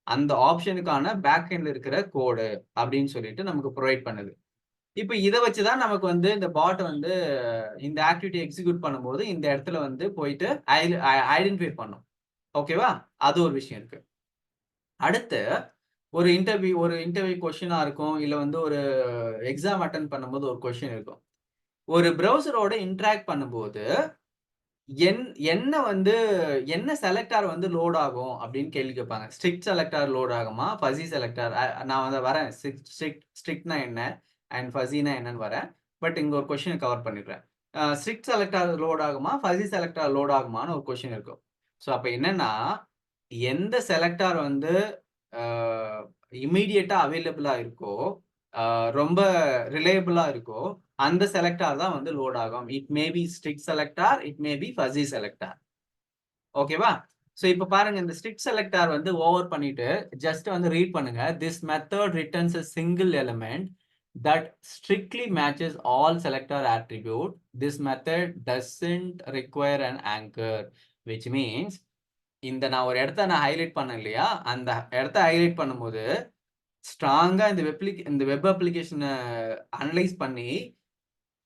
அந்த ஆப்ஷனுக்கான பேக் எண்ட்ல இருக்கிற கோடு அப்படின்னு சொல்லிட்டு நமக்கு புரொவைட் பண்ணுது. இப்ப இத வச்சு தான் நமக்கு வந்து இந்த பாட் வந்து இந்த ஆக்டிவிட்டி எக்ஸிக்யூட் பண்ணும்போது இந்த இடத்துல வந்து போயிட்டு ஐடென்டிஃபை பண்ணும். ஓகேவா? அது ஒரு விஷயம் இருக்கு. அடுத்து ஒரு இன்டர்வியூ கொஸ்டினா இருக்கும். இல்ல வந்து ஒரு எக்ஸாம் அட்டெண்ட் பண்ணும்போது ஒரு கொஸ்டின் இருக்கும். ஒரு பிரவுசரோட இன்டராக்ட் பண்ணும்போது என் என்ன வந்து என்ன செலக்டார் வந்து லோட் ஆகும் அப்படின்னு கேள்வி கேட்பாங்க. ஸ்ட்ரிக்ட் செலக்டார் லோட் ஆகுமா? ஃபஸி செலக்டார் நான் வந்து வரேன். ஸ்ட்ரிக்ட்னா என்ன? அண்ட் ஃபஸினா என்னன்னு வரேன். பட் இங்க ஒரு கொஸ்டின் கவர் பண்ணிடுறேன். ஸ்ட்ரிக்ட் செலக்டார் லோட் ஆகுமா? ஃபஸி செலக்டார் லோட் ஆகுமான்னு ஒரு கொஸ்டின் இருக்கும். ஸோ அப்ப என்னன்னா, எந்த செலக்டார் வந்து அ இம்மீடியட்டா அவைலபிளா இருக்கோ, அ ரொம்ப ரிலையபிளா இருக்கோ, அந்த செலக்டார் தான் வந்து லோட் ஆகும். It may be strict selector, it may be fuzzy selector. ஓகேவா? சோ இப்ப பாருங்க இந்த ஸ்ட்ரிக்ட் செலக்டார் வந்து ஓவர் பண்ணிட்டு ஜஸ்ட் வந்து ரீட் பண்ணுங்க. This method returns a single element that strictly matches all selector attribute. This method doesn't require an anchor, which means இந்த நான் ஒரு இடத்த நான் ஹைலைட் பண்ணேன் இல்லையா, அந்த இடத்த ஹைலைட் பண்ணும்போது ஸ்ட்ராங்கா இந்த வெப் அப்ளிகேஷனை அனலைஸ் பண்ணி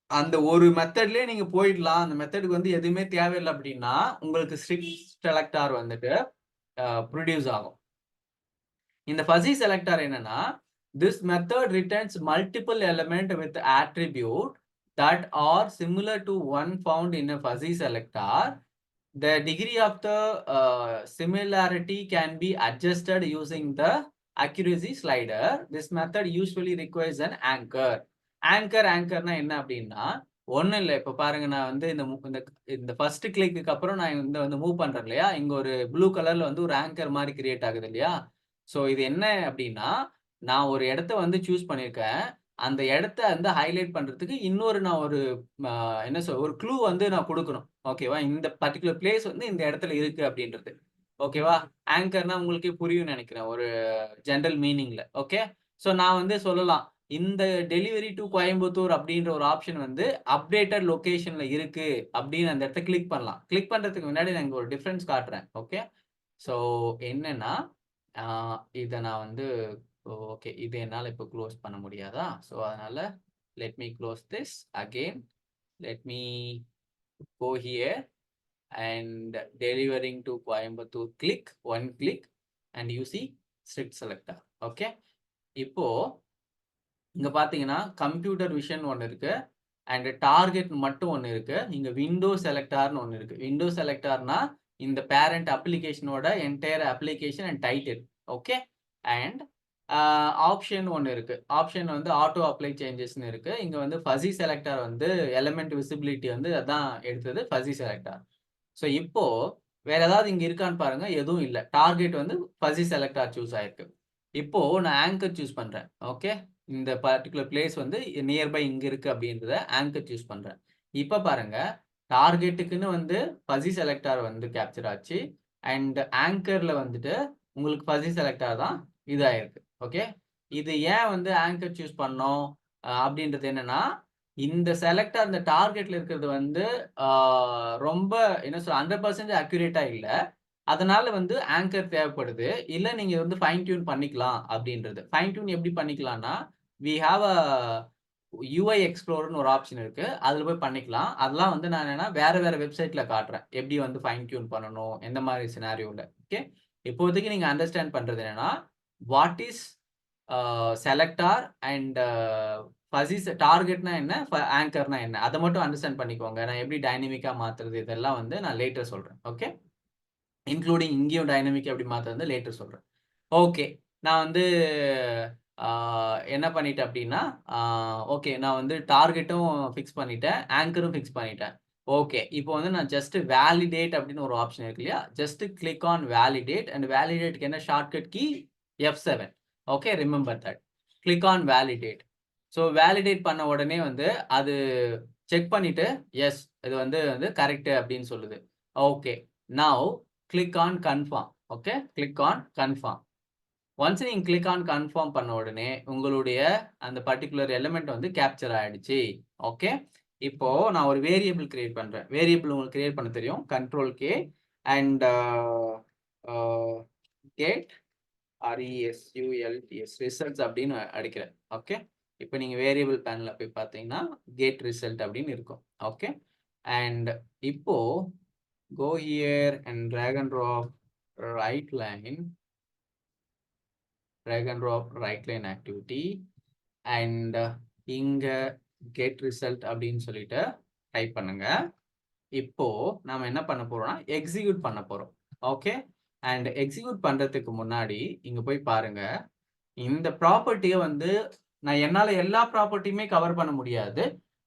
அந்த ஒரு மெத்தட்லயே நீங்க போயிடலாம். அந்த மெத்தடுக்கு வந்து எதுவுமே தேவையில்லை அப்படின்னா உங்களுக்கு ஸ்ட்ரிக்ட் செலக்டார் வந்துட்டு ப்ரொடியூஸ் ஆகும். இந்த ஃபஸி செலக்டார் என்னன்னா, this method returns multiple element with attribute that are similar to one found in a fuzzy selector. The degree of the similarity can be adjusted using the accuracy slider. This method usually requires an anchor. ஆங்கர்னா என்ன அப்படின்னா, ஒண்ணும் இல்லை. இப்ப பாருங்க, நான் வந்து இந்த first கிளிக்கு அப்புறம் நான் வந்து மூவ் பண்றேன் இல்லையா, இங்க ஒரு ப்ளூ கலர்ல வந்து ஒரு ஆங்கர் மாதிரி கிரியேட் ஆகுது இல்லையா. ஸோ இது என்ன அப்படின்னா, நான் ஒரு இடத்த வந்து சூஸ் பண்ணியிருக்கேன். அந்த இடத்த வந்து ஹைலைட் பண்றதுக்கு நான் ஒரு என்ன ஒரு க்ளூ வந்து நான் கொடுக்கணும். ஓகேவா, இந்த பர்டிகுலர் பிளேஸ் வந்து இந்த இடத்துல இருக்கு அப்படின்றது. ஓகேவா, ஆங்கர்னா உங்களுக்கே புரியும் நினைக்கிறேன் ஒரு ஜெனரல் மீனிங்ல. ஓகே, ஸோ நான் வந்து சொல்லலாம், இந்த டெலிவரி டு கோயம்புத்தூர் அப்படின்ற ஒரு ஆப்ஷன் வந்து அப்டேட்டட் லொகேஷன்ல இருக்கு அப்படின்னு அந்த இடத்த கிளிக் பண்ணலாம். கிளிக் பண்றதுக்கு முன்னாடி நான் இங்க ஒரு டிஃபரன்ஸ் காட்டுறேன். ஓகே, ஸோ என்னன்னா, இதை நான் வந்து ஓகே, இது என்னால் இப்போ க்ளோஸ் பண்ண முடியாதா? ஸோ அதனால let me close this again. Let me go here and delivering to Coimbatore, click one click and you see strict selector. Okay, இப்போ இங்க பாத்தீங்கன்னா கம்ப்யூட்டர் விஷன் ஒன்று இருக்கு அண்ட் டார்கெட் மட்டும் ஒன்று இருக்கு. இங்க விண்டோ செலக்டார்னு ஒன்று இருக்கு. விண்டோ செலக்டார்னா இந்த பேரண்ட் அப்ளிகேஷனோட entire application and title. Okay, and option ஒன்று இருக்கு. ஆப்ஷன் வந்து ஆட்டோ அப்ளை சேஞ்சஸ்னு இருக்கு. இங்க வந்து ஃபஸி செலக்டார் வந்து எலமெண்ட் விசிபிலிட்டி வந்து அதான் எடுத்தது ஃபஸி செலக்டார். ஸோ இப்போ வேற ஏதாவது இங்க இருக்கான்னு பாருங்க, எதுவும் இல்லை. டார்கெட் வந்து ஃபஸி செலக்டார் சூஸ் ஆயிருக்கு. இப்போ நான் ஆங்கர் சூஸ் பண்றேன். ஓகே, இந்த பர்டிகுலர் பிளேஸ் வந்து நியர்பை இங்க இருக்கு அப்படின்றத ஆங்கர் சூஸ் பண்றேன். இப்ப பாருங்க, டார்கெட்டுக்குன்னு வந்து ஃபஸி செலக்டார் வந்து கேப்சர் ஆச்சு அண்ட் ஆங்கர்ல வந்துட்டு உங்களுக்கு ஃபஸி செலக்டார் தான் இதாயிருக்கு. ஓகே, இது ஏன் வந்து ஆங்கர் சூஸ் பண்ணோம் அப்படின்றது என்னன்னா, இந்த செலக்டார் இந்த டார்கெட்ல இருக்கிறது வந்து ரொம்ப என்ன சொல்ற 100% அக்யூரேட்டா இல்ல. அதனால வந்து ஆங்கர் தேவைப்படுது. இல்ல நீங்க வந்து ஃபைன் டியூன் பண்ணிக்கலாம் அப்படின்றது. ஃபைன் டியூன் எப்படி பண்ணிக்கலாம்னா, we have a UI எக்ஸ்ப்ளோரர்னு ஒரு ஆப்ஷன் இருக்கு. அதுல போய் பண்ணிக்கலாம். அதெல்லாம் வந்து நான் என்னன்னா வேற வெப்சைட்ல காட்டுறேன். எப்படி வந்து ஃபைன் டியூன் பண்ணணும், எந்த மாதிரி சினாரியோல. ஓகே, இப்போதைக்கு நீங்க அண்டர்ஸ்டாண்ட் பண்றது என்னன்னா, what is selector and fuzzy டார்கெட்னா என்ன, ஆங்கர்னா என்ன, அதை மட்டும் அண்டர்ஸ்டாண்ட் பண்ணிக்கோங்க. நான் எப்படி டைனமிக்கா மாத்துறது இதெல்லாம் வந்து நான் லேட்டர் சொல்றேன். ஓகே, இன்க்ளூடிங் இங்கேயும் டைனமிக் எப்படி மாத்துறது லேட்டர் சொல்றேன். ஓகே, நான் வந்து என்ன பண்ணிட்டேன் அப்படின்னா, ஓகே நான் வந்து டார்கெட்டும் ஃபிக்ஸ் பண்ணிட்டேன், ஆங்கரும் ஃபிக்ஸ் பண்ணிட்டேன். ஓகே, இப்போ வந்து நான் ஜஸ்ட் வேலிடேட் அப்படின்னு ஒரு ஆப்ஷன் இருக்கு இல்லையா, just click on validate and வேலிடேட்க்கு என்ன shortcut key F7. Okay, remember that. Click on validate. So validate பண்ண உடனே வந்து அது செக் பண்ணிட்டு எஸ் இது வந்து கரெக்ட் அப்படின்னு சொல்லுது. Okay, now click on confirm. Okay, click on confirm. Once நீங்க கிளிக் ஆன் கன்ஃபார்ம் பண்ண உடனே உங்களுடைய அந்த பர்டிகுலர் எலிமெண்ட் வந்து கேப்சர் ஆயிடுச்சு. ஓகே, இப்போ நான் ஒரு வேரியபிள் கிரியேட் பண்றேன். வேரியபிள் உங்களுக்கு கிரியேட் பண்ண தெரியும், control K and get RESULTS results அப்படின்னு அடிக்கிறேன். ஓகே, இப்போ நீங்க வேரியபிள் பேனல்ல போய் பார்த்தீங்கன்னா கெட் ரிசல்ட் அப்படின்னு இருக்கும். ஓகே, அண்ட் இப்போ go here and drag and drop right line activity and இங்க get result அப்படின்னு சொல்லிட்டு டைப் பண்ணுங்க. இப்போ நாம என்ன பண்ண போறோம்னா எக்ஸிக்யூட் பண்ண போறோம். ஓகே, அண்ட் எக்ஸிக்யூட் பண்றதுக்கு முன்னாடி இங்க போய் பாருங்க, இந்த ப்ராப்பர்ட்டியை வந்து நான் என்னால எல்லா ப்ராப்பர்ட்டியுமே கவர் பண்ண முடியாது.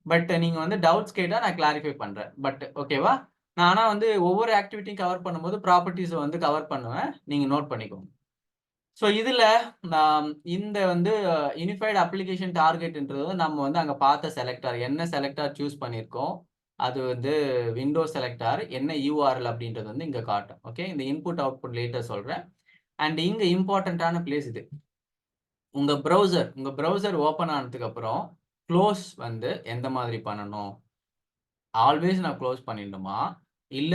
பட் நீங்க வந்து டவுட்ஸ் கேட்டா நான் கிளாரிஃபை பண்றேன். பட் ஓகேவா, நான் ஆனா வந்து ஒவ்வொரு ஆக்டிவிட்டியும் கவர் பண்ணும்போது ப்ராப்பர்ட்டிஸை வந்து கவர் பண்ணுவேன், நீங்க நோட் பண்ணிக்கோங்க. ஸோ இதுல இந்த வந்து யூனிஃபைடு அப்ளிகேஷன் டார்கெட்ன்றது நம்ம வந்து அங்க பார்த்த செலக்டார் என்ன செலக்டார் சூஸ் பண்ணியிருக்கோம், அது வந்து விண்டோ செலக்டார் என்ன URL அப்படின்றது வந்து இங்க காட்டும். ஓகே, இந்த இன்புட் அவுட்புட் லேட்டர் சொல்றேன். அண்ட் இங்க இம்பார்ட்டன்டான பிளேஸ் இது. உங்க ப்ரௌசர் ஓப்பன் ஆனதுக்கு அப்புறம் க்ளோஸ் வந்து எந்த மாதிரி பண்ணணும்? ஆல்வேஸ் நான் க்ளோஸ் பண்ணிடணுமா? இல்ல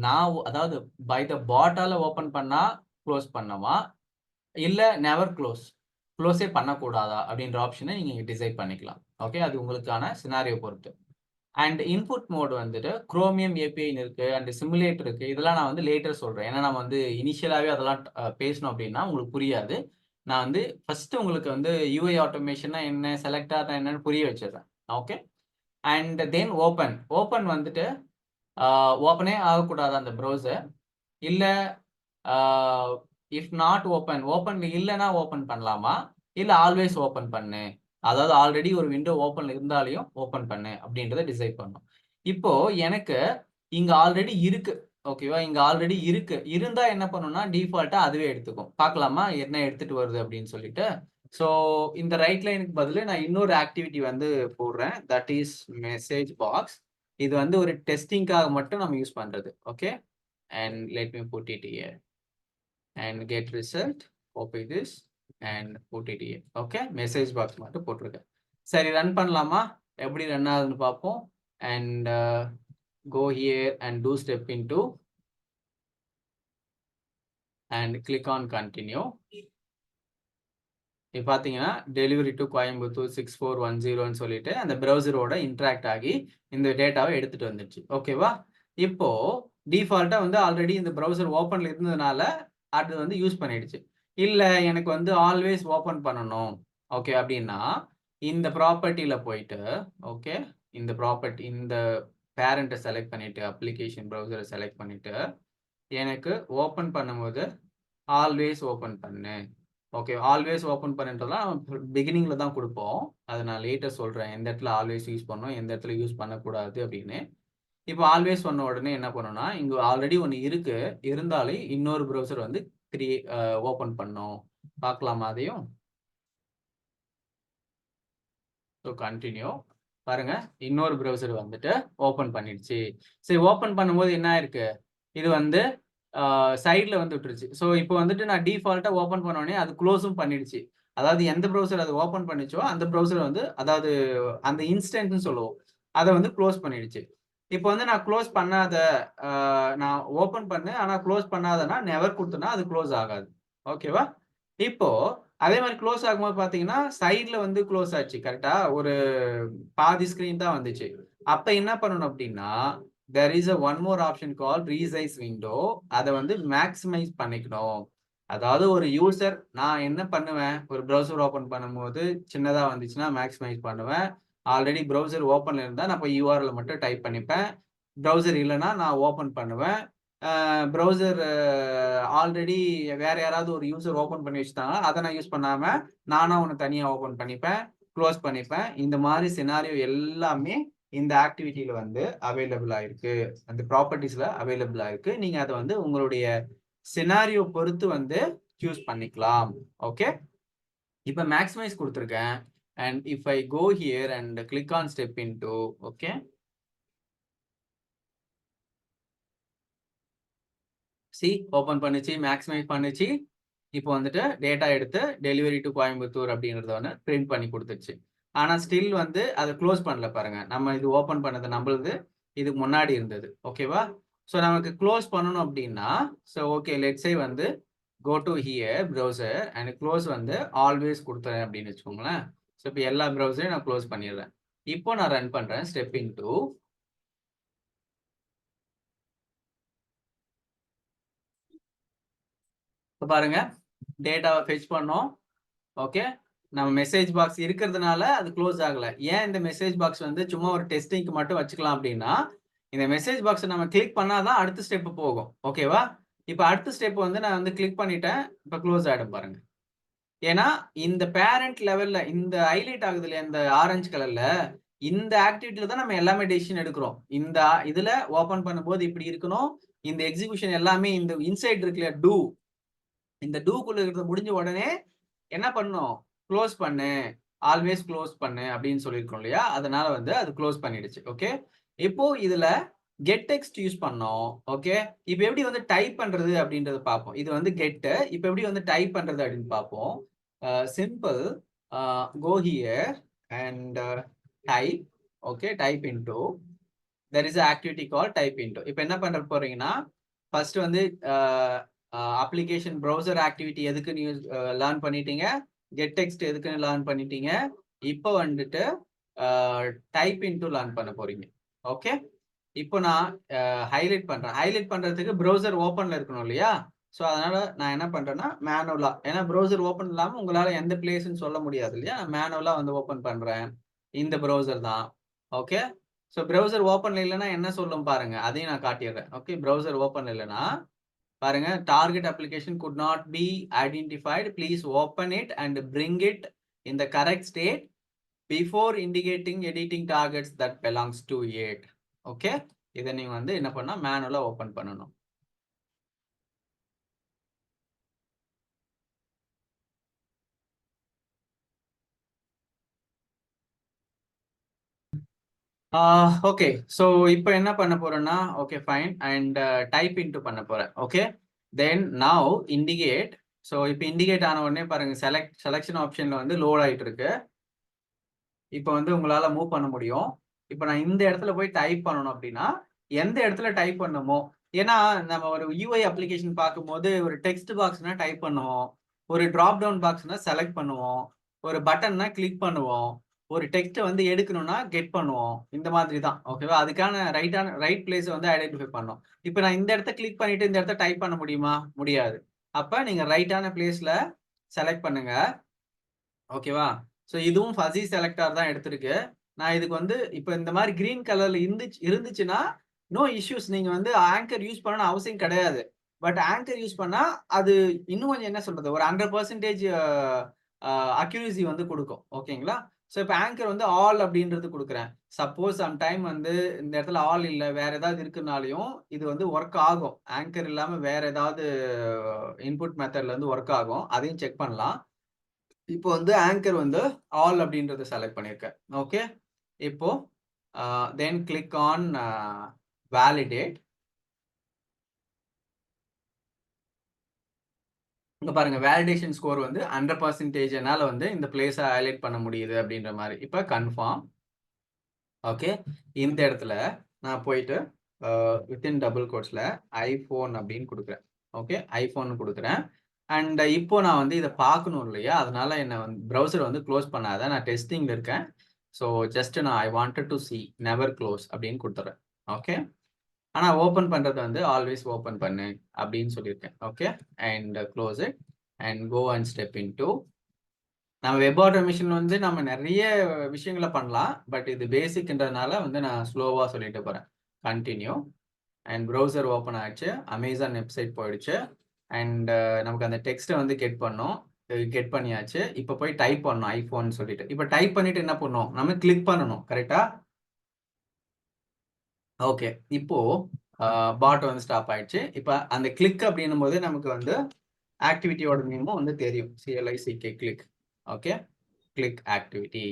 நான் அதாவது பை த பாட்டால ஓப்பன் பண்ணா க்ளோஸ் பண்ணவா? இல்ல நெவர் க்ளோஸே பண்ணக்கூடாதா? அப்படின்ற ஆப்ஷனை நீங்க டிசைட் பண்ணிக்கலாம். ஓகே, அது உங்களுக்கான சினாரியோ பொறுத்து. அண்ட் இன்புட் மோட் வந்துட்டு குரோமியம் ஏபிஐன்னு இருக்கு அண்ட் சிமுலேட்டர் இருக்கு. இதெல்லாம் நான் வந்து லேட்டர் சொல்றேன். ஏன்னா நம்ம வந்து இனிஷியலாவே அதெல்லாம் பேசணும் அப்படின்னா உங்களுக்கு புரியாது. நான் வந்து ஃபர்ஸ்ட் உங்களுக்கு வந்து யூஐ ஆட்டோமேஷன்னா என்ன, செலக்டார்னா என்னன்னு புரிய வச்சிடுறேன். ஓகே, அண்ட் தென் ஓப்பன் வந்துட்டு ஓப்பனே ஆகக்கூடாது அந்த ப்ரௌசர். இல்ல இஃப் நாட் ஓப்பன் இல்லைன்னா ஓப்பன் பண்ணலாமா? இல்ல ஆல்வேஸ் ஓப்பன் பண்ணு, அதாவது ஆல்ரெடி ஒரு விண்டோ ஓப்பன்ல இருந்தாலையும் ஓப்பன் பண்ணு அப்படின்றத டிசைட் பண்ணும். இப்போ எனக்கு இங்க ஆல்ரெடி இருக்கு. ஓகேவா, இங்க ஆல்ரெடி இருக்கு. இருந்தா என்ன பண்ணும்னா டிஃபால்ட்டா அதுவே எடுத்துக்கும். பார்க்கலாமா என்ன எடுத்துட்டு வருது அப்படின்னு சொல்லிட்டு. ஸோ இந்த ரைட் லைனுக்கு பதிலு நான் இன்னொரு ஆக்டிவிட்டி வந்து போடுறேன். That is message box. இது வந்து ஒரு டெஸ்டிங்காக மட்டும் நம்ம யூஸ் பண்றது. Okay, and let me put it here and get result, copy this and put it here. Okay, message box மட்டும் போட்டிருக்கேன். சரி, ரன் பண்ணலாமா? எப்படி ரன் ஆகுதுன்னு பார்ப்போம். and go here and do step into and click on continue. இப்போ பார்த்தீங்கன்னா delivery to Coimbatore 6410ன்னு சொல்லிட்டு அந்த ப்ரௌசரோட இன்ட்ராக்ட் ஆகி இந்த டேட்டாவை எடுத்துட்டு வந்துடுச்சு. ஓகேவா, இப்போ டிஃபால்ட்டா வந்து ஆல்ரெடி இந்த ப்ரௌசர் ஓப்பன்ல இருந்ததுனால அது வந்து யூஸ் பண்ணிடுச்சு. இல்ல எனக்கு வந்து ஆல்வேஸ் ஓப்பன் பண்ணணும் ஓகே அப்படின்னா இந்த ப்ராப்பர்ட்டியில போயிட்டு ஓகே இந்த பேரண்ட்டை செலக்ட் பண்ணிட்டு அப்ளிகேஷன் ப்ரௌசரை செலக்ட் பண்ணிட்டு எனக்கு ஓப்பன் பண்ணும்போது ஆல்வேஸ் ஓப்பன் பண்ணு. ஓகே, ஆல்வேஸ் ஓப்பன் பண்ணுன்றதெல்லாம் பிகினிங்ல தான் கொடுப்போம். அதை நான் லேட்டர் சொல்றேன் எந்த இடத்துல ஆல்வேஸ் யூஸ் பண்ணணும் எந்த இடத்துல யூஸ் பண்ணக்கூடாது அப்படின்னு. இப்போ ஆல்வேஸ் சொன்ன உடனே என்ன பண்ணணும்னா இங்க ஆல்ரெடி ஒன்று இருக்கு, இருந்தாலும் இன்னொரு ப்ரௌசர் வந்து ஓப்பன் பண்ணோம். பார்க்கலாமா அதையும்? ஸோ கண்டினியூ பாருங்க, இன்னொரு ப்ரௌசர் வந்துட்டு ஓப்பன் பண்ணிடுச்சு. சரி, ஓப்பன் பண்ணும்போது என்ன இருக்கு, இது வந்து சைடில் வந்து விட்டுருச்சு. ஸோ இப்போ வந்துட்டு நான் டிஃபால்ட்டாக ஓப்பன் பண்ணோடனே அது க்ளோஸும் பண்ணிடுச்சு. அதாவது எந்த ப்ரௌசர் அது ஓப்பன் பண்ணிச்சோ அந்த ப்ரௌசர் வந்து அதாவது அந்த இன்ஸ்டன்ட்னு சொல்லுவோம், அதை வந்து க்ளோஸ் பண்ணிடுச்சு. இப்போ வந்து நான் க்ளோஸ் பண்ணாத நான் ஓப்பன் பண்ணு ஆனால் க்ளோஸ் பண்ணாதனா நெவர் கொடுத்தனா அது க்ளோஸ் ஆகாது. ஓகேவா, இப்போ அதே மாதிரி க்ளோஸ் ஆகும்போது பார்த்தீங்கன்னா சைடில் வந்து க்ளோஸ் ஆச்சு. கரெக்டாக ஒரு பாதி ஸ்க்ரீன் தான் வந்துச்சு. அப்போ என்ன பண்ணணும் அப்படின்னா there is a one more option called resize window. அதை வந்து மேக்ஸிமைஸ் பண்ணிக்கணும். அதாவது ஒரு யூசர் நான் என்ன பண்ணுவேன், ஒரு ப்ரௌசர் ஓப்பன் பண்ணும்போது சின்னதாக வந்துச்சுன்னா மேக்ஸிமைஸ் பண்ணுவேன். ஆல்ரெடி ப்ரௌசர் ஓப்பன்ல இருந்தால் நான் இப்போ யூஆர்எல் மட்டும் டைப் பண்ணிப்பேன். ப்ரௌசர் இல்லைன்னா நான் ஓப்பன் பண்ணுவேன். ப்ரௌசர் ஆல்ரெடி வேற யாராவது ஒரு யூசர் ஓப்பன் பண்ணி வச்சுட்டாங்கன்னா அதை நான் யூஸ் பண்ணாமல் நானாக ஒன்று தனியாக ஓப்பன் பண்ணிப்பேன், க்ளோஸ் பண்ணிப்பேன். இந்த மாதிரி சினாரியோ எல்லாமே இந்த ஆக்டிவிட்டியில வந்து அவைலபிளா இருக்கு, அந்த ப்ராப்பர்ட்டிஸ்ல அவைலபிளா இருக்கு. நீங்க அதை வந்து உங்களுடைய சினாரியோ பொறுத்து வந்து சூஸ் பண்ணிக்கலாம். ஓகே, இப்போ மேக்ஸிமைஸ் கொடுத்துருக்கேன். And if I go here and click on step into okay, see open பண்ணுச்சு, மேக்ஸிமைஸ் பண்ணுச்சு. இப்போ வந்துட்டு டேட்டா எடுத்து டெலிவரி டு கோயம்புத்தூர் அப்படின்றத வந்து பிரிண்ட் பண்ணி கொடுத்துருச்சு. ஆனால் ஸ்டில் வந்து அதை க்ளோஸ் பண்ணல பாருங்க. நம்ம இது ஓப்பன் பண்ணது நம்மளுது இதுக்கு முன்னாடி இருந்தது. ஓகேவா, ஸோ நமக்கு க்ளோஸ் பண்ணணும் அப்படின்னா ஸோ ஓகே லெட்ஸே வந்து go to here browser and close வந்து ஆல்வேஸ் கொடுத்துறேன் அப்படின்னு வச்சுக்கோங்களேன். ஸோ இப்போ எல்லா ப்ரௌசரையும் நான் க்ளோஸ் பண்ணிடுறேன். இப்போ நான் ரன் பண்ணுறேன் ஸ்டெப் இன்டு. இப்போ பாருங்க டேட்டாவை ஃபெச் பண்ணோம். ஓகே, நம்ம மெசேஜ் பாக்ஸ் இருக்கிறதுனால அது க்ளோஸ் ஆகல. ஏன் இந்த மெசேஜ் பாக்ஸ் வந்து சும்மா ஒரு டெஸ்டிங்க்கு மட்டும் வச்சுக்கலாம் அப்படின்னா இந்த மெசேஜ் பாக்ஸை நம்ம கிளிக் பண்ணாதான் அடுத்த ஸ்டெப் போகும். ஓகேவா, இப்போ அடுத்த ஸ்டெப் வந்து நான் வந்து கிளிக் பண்ணிட்டேன். இப்போ க்ளோஸ் ஆகிடும் பாருங்க. ஏன்னா இந்த பேரண்ட் லெவல்ல இந்த ஹைலைட் ஆகுது இல்லையா இந்த ஆரஞ்சு கலர்ல, இந்த ஆக்டிவிட்டியில தான் நம்ம எல்லாமே டெசிஷன் எடுக்கிறோம். இந்த இதுல ஓபன் பண்ணும்போது இப்படி இருக்கணும், இந்த எக்ஸிகியூஷன் எல்லாமே இந்த இன்சைட் இருக்கு இல்லையா டூ, இந்த டூக்குள்ள இருக்கிறது முடிஞ்ச உடனே என்ன பண்ணும், க்ளோஸ் பண்ணு, ஆல்வேஸ் க்ளோஸ் பண்ணு அப்படின்னு சொல்லியிருக்கோம் இல்லையா, அதனால வந்து அது க்ளோஸ் பண்ணிடுச்சு. ஓகே, இப்போ இதுல கெட் டெக்ஸ்ட் யூஸ் பண்ணோம். ஓகே, இப்போ எப்படி வந்து டைப் பண்றது அப்படின்றத பார்ப்போம். இது வந்து கெட், இப்போ எப்படி வந்து டைப் பண்றது அப்படின்னு பார்ப்போம். simple, go here and type, okay, type into, there is an activity called type into. இப்போ என்ன பண்ற போறீங்கன்னா ஃபர்ஸ்ட் வந்து அப்ளிகேஷன் ப்ரௌசர் ஆக்டிவிட்டி எதுக்குன்னு லேர்ன் பண்ணிட்டீங்க, கெட் டெக்ஸ்ட் எதுக்குன்னு லேர்ன் பண்ணிட்டீங்க. இப்போ வந்துட்டு டைப் இன்டு லேர்ன் பண்ண போறீங்க. ஓகே, இப்போ நான் ஹைலைட் பண்றேன். ஹைலைட் பண்றதுக்கு ப்ரௌசர் ஓப்பன்ல இருக்கணும் இல்லையா? ஸோ அதனால நான் என்ன பண்றேன்னா மேனுவலா, ஏன்னா ப்ரௌசர் ஓப்பன் இல்லாம உங்களால எந்த பிளேஸ்ன்னு சொல்ல முடியாது இல்லையா? நான் மேனுவலா வந்து ஓப்பன் பண்றேன். இந்த ப்ரௌசர் தான். ஓகே, ஸோ ப்ரௌசர் ஓப்பன்ல இல்லைன்னா என்ன சொல்லும் பாருங்க, அதையும் நான் காட்டிடுறேன். ஓகே, ப்ரௌசர் ஓப்பன் இல்லைன்னா பாருங்க, target application could not be identified, please open it and bring it in the correct state before indicating editing targets that belongs to it. Okay, இதை நீங்க வந்து என்ன பண்ணா மேனுவலா ஓப்பன் பண்ணணும். ஓகே, ஸோ இப்போ என்ன பண்ண போறேன்னா, okay fine, and type into பண்ண போறேன். ஓகே, தென் நவ் இண்டிகேட். ஸோ இப்போ இண்டிகேட் ஆன உடனே பாருங்க, செலக்ஷன் ஆப்ஷன்ல வந்து லோட் ஆயிட்டு இருக்கு. இப்போ வந்து உங்களால மூவ் பண்ண முடியும். இப்போ நான் இந்த இடத்துல போய் டைப் பண்ணணும் அப்படின்னா எந்த இடத்துல டைப் பண்ணுமோ, ஏன்னா நம்ம ஒரு யூஐ அப்ளிகேஷன் பார்க்கும்போது ஒரு டெக்ஸ்ட் பாக்ஸ்னா டைப் பண்ணுவோம், ஒரு டிராப் டவுன் பாக்ஸ்னா செலக்ட் பண்ணுவோம், ஒரு பட்டன்னா கிளிக் பண்ணுவோம், ஒரு டெக்ஸ்ட்டை வந்து எடுக்கணும்னா கெட் பண்ணுவோம். இந்த மாதிரி தான். ஓகேவா? அதுக்கான ரைட் பிளேஸ் வந்து ஐடென்டிஃபை பண்ணோம். இப்போ நான் இந்த இடத்த கிளிக் பண்ணிட்டு இந்த இடத்த டைப் பண்ண முடியுமா? முடியாது. அப்ப நீங்க ரைட்டான பிளேஸ்ல செலக்ட் பண்ணுங்க. ஓகேவா? ஸோ இதுவும் ஃபஸி செலக்டார் தான் எடுத்திருக்கு. நான் இதுக்கு வந்து இப்போ இந்த மாதிரி கிரீன் கலர்ல இருந்துச்சுன்னா நோ இஷ்யூஸ், நீங்க வந்து ஆங்கர் யூஸ் பண்ணணும்னு அவசியம் கிடையாது. பட் ஆங்கர் யூஸ் பண்ணா அது இன்னும் கொஞ்சம் என்ன சொல்றது, ஒரு 100% அக்யூரசி வந்து கொடுக்கும். ஓகேங்களா? ஸோ இப்போ ஆங்கர் வந்து ஆல் அப்படின்றது கொடுக்குறேன். சப்போஸ் டைம் வந்து இந்த இடத்துல ஆல் இல்லை, வேற ஏதாவது இருக்குனாலையும் இது வந்து ஒர்க் ஆகும். ஆங்கர் இல்லாம வேற ஏதாவது இன்புட் மெத்தட்ல இருந்து ஒர்க் ஆகும். அதையும் செக் பண்ணலாம். இப்போ வந்து ஆங்கர் வந்து ஆல் அப்படின்றத செலக்ட் பண்ணியிருக்கேன். ஓகே, இப்போ தென் கிளிக் ஆன் வேலிடேட். இங்க பாருங்க, வேலிடேஷன் ஸ்கோர் வந்து 100% என்னால வந்து இந்த பிளேஸை ஹைலைட் பண்ண முடியுது அப்படின்ற மாதிரி. இப்போ கன்ஃபார்ம். ஓகே, இந்த இடத்துல நான் போயிட்டு வித்தின் டபுள் கோட்ஸ்ல ஐஃபோன் அப்படின்னு கொடுக்குறேன். ஓகே, ஐஃபோன் கொடுக்குறேன். அண்ட் இப்போ நான் வந்து இதை பார்க்கணும் இல்லையா, அதனால என்ன வந்து ப்ரௌசர் வந்து க்ளோஸ் பண்ணாத, நான் டெஸ்டிங்ல இருக்கேன். ஸோ ஜஸ்ட் நான் I wanted to C never close அப்படின்னு கொடுத்துறேன். ஓகே, ஆனால் ஓப்பன் பண்ணுறது வந்து ஆல்வேஸ் ஓப்பன் பண்ணு அப்படின்னு சொல்லியிருக்கேன். Okay, and close it and go and step into. நம்ம வெப் ஆட்டோமேஷன் வந்து நம்ம நிறைய விஷயங்களை பண்ணலாம், பட் இது பேசிக்ன்றதுனால வந்து நான் ஸ்லோவாக சொல்லிட்டு போகிறேன். கண்டினியூ அண்ட் ப்ரௌசர் ஓப்பன் ஆயிடுச்சு, அமேசான் வெப்சைட் போயிடுச்சு. அண்ட் நமக்கு அந்த டெக்ஸ்ட்டை வந்து கெட் பண்ணியாச்சு. இப்போ போய் டைப் பண்ணணும் ஐஃபோன் சொல்லிட்டு. இப்போ டைப் பண்ணிட்டு என்ன பண்ணணும், நம்ம கிளிக் பண்ணணும். கரெக்டா? ஓகே, இப்போ பாட் வந்து ஸ்டாப் ஆயிடுச்சு. இப்போ அந்த கிளிக் அப்படின்னும் போது நமக்கு வந்து ஆக்டிவிட்டியோட நேமும் வந்து தெரியும், CLICK click. Okay, click activity,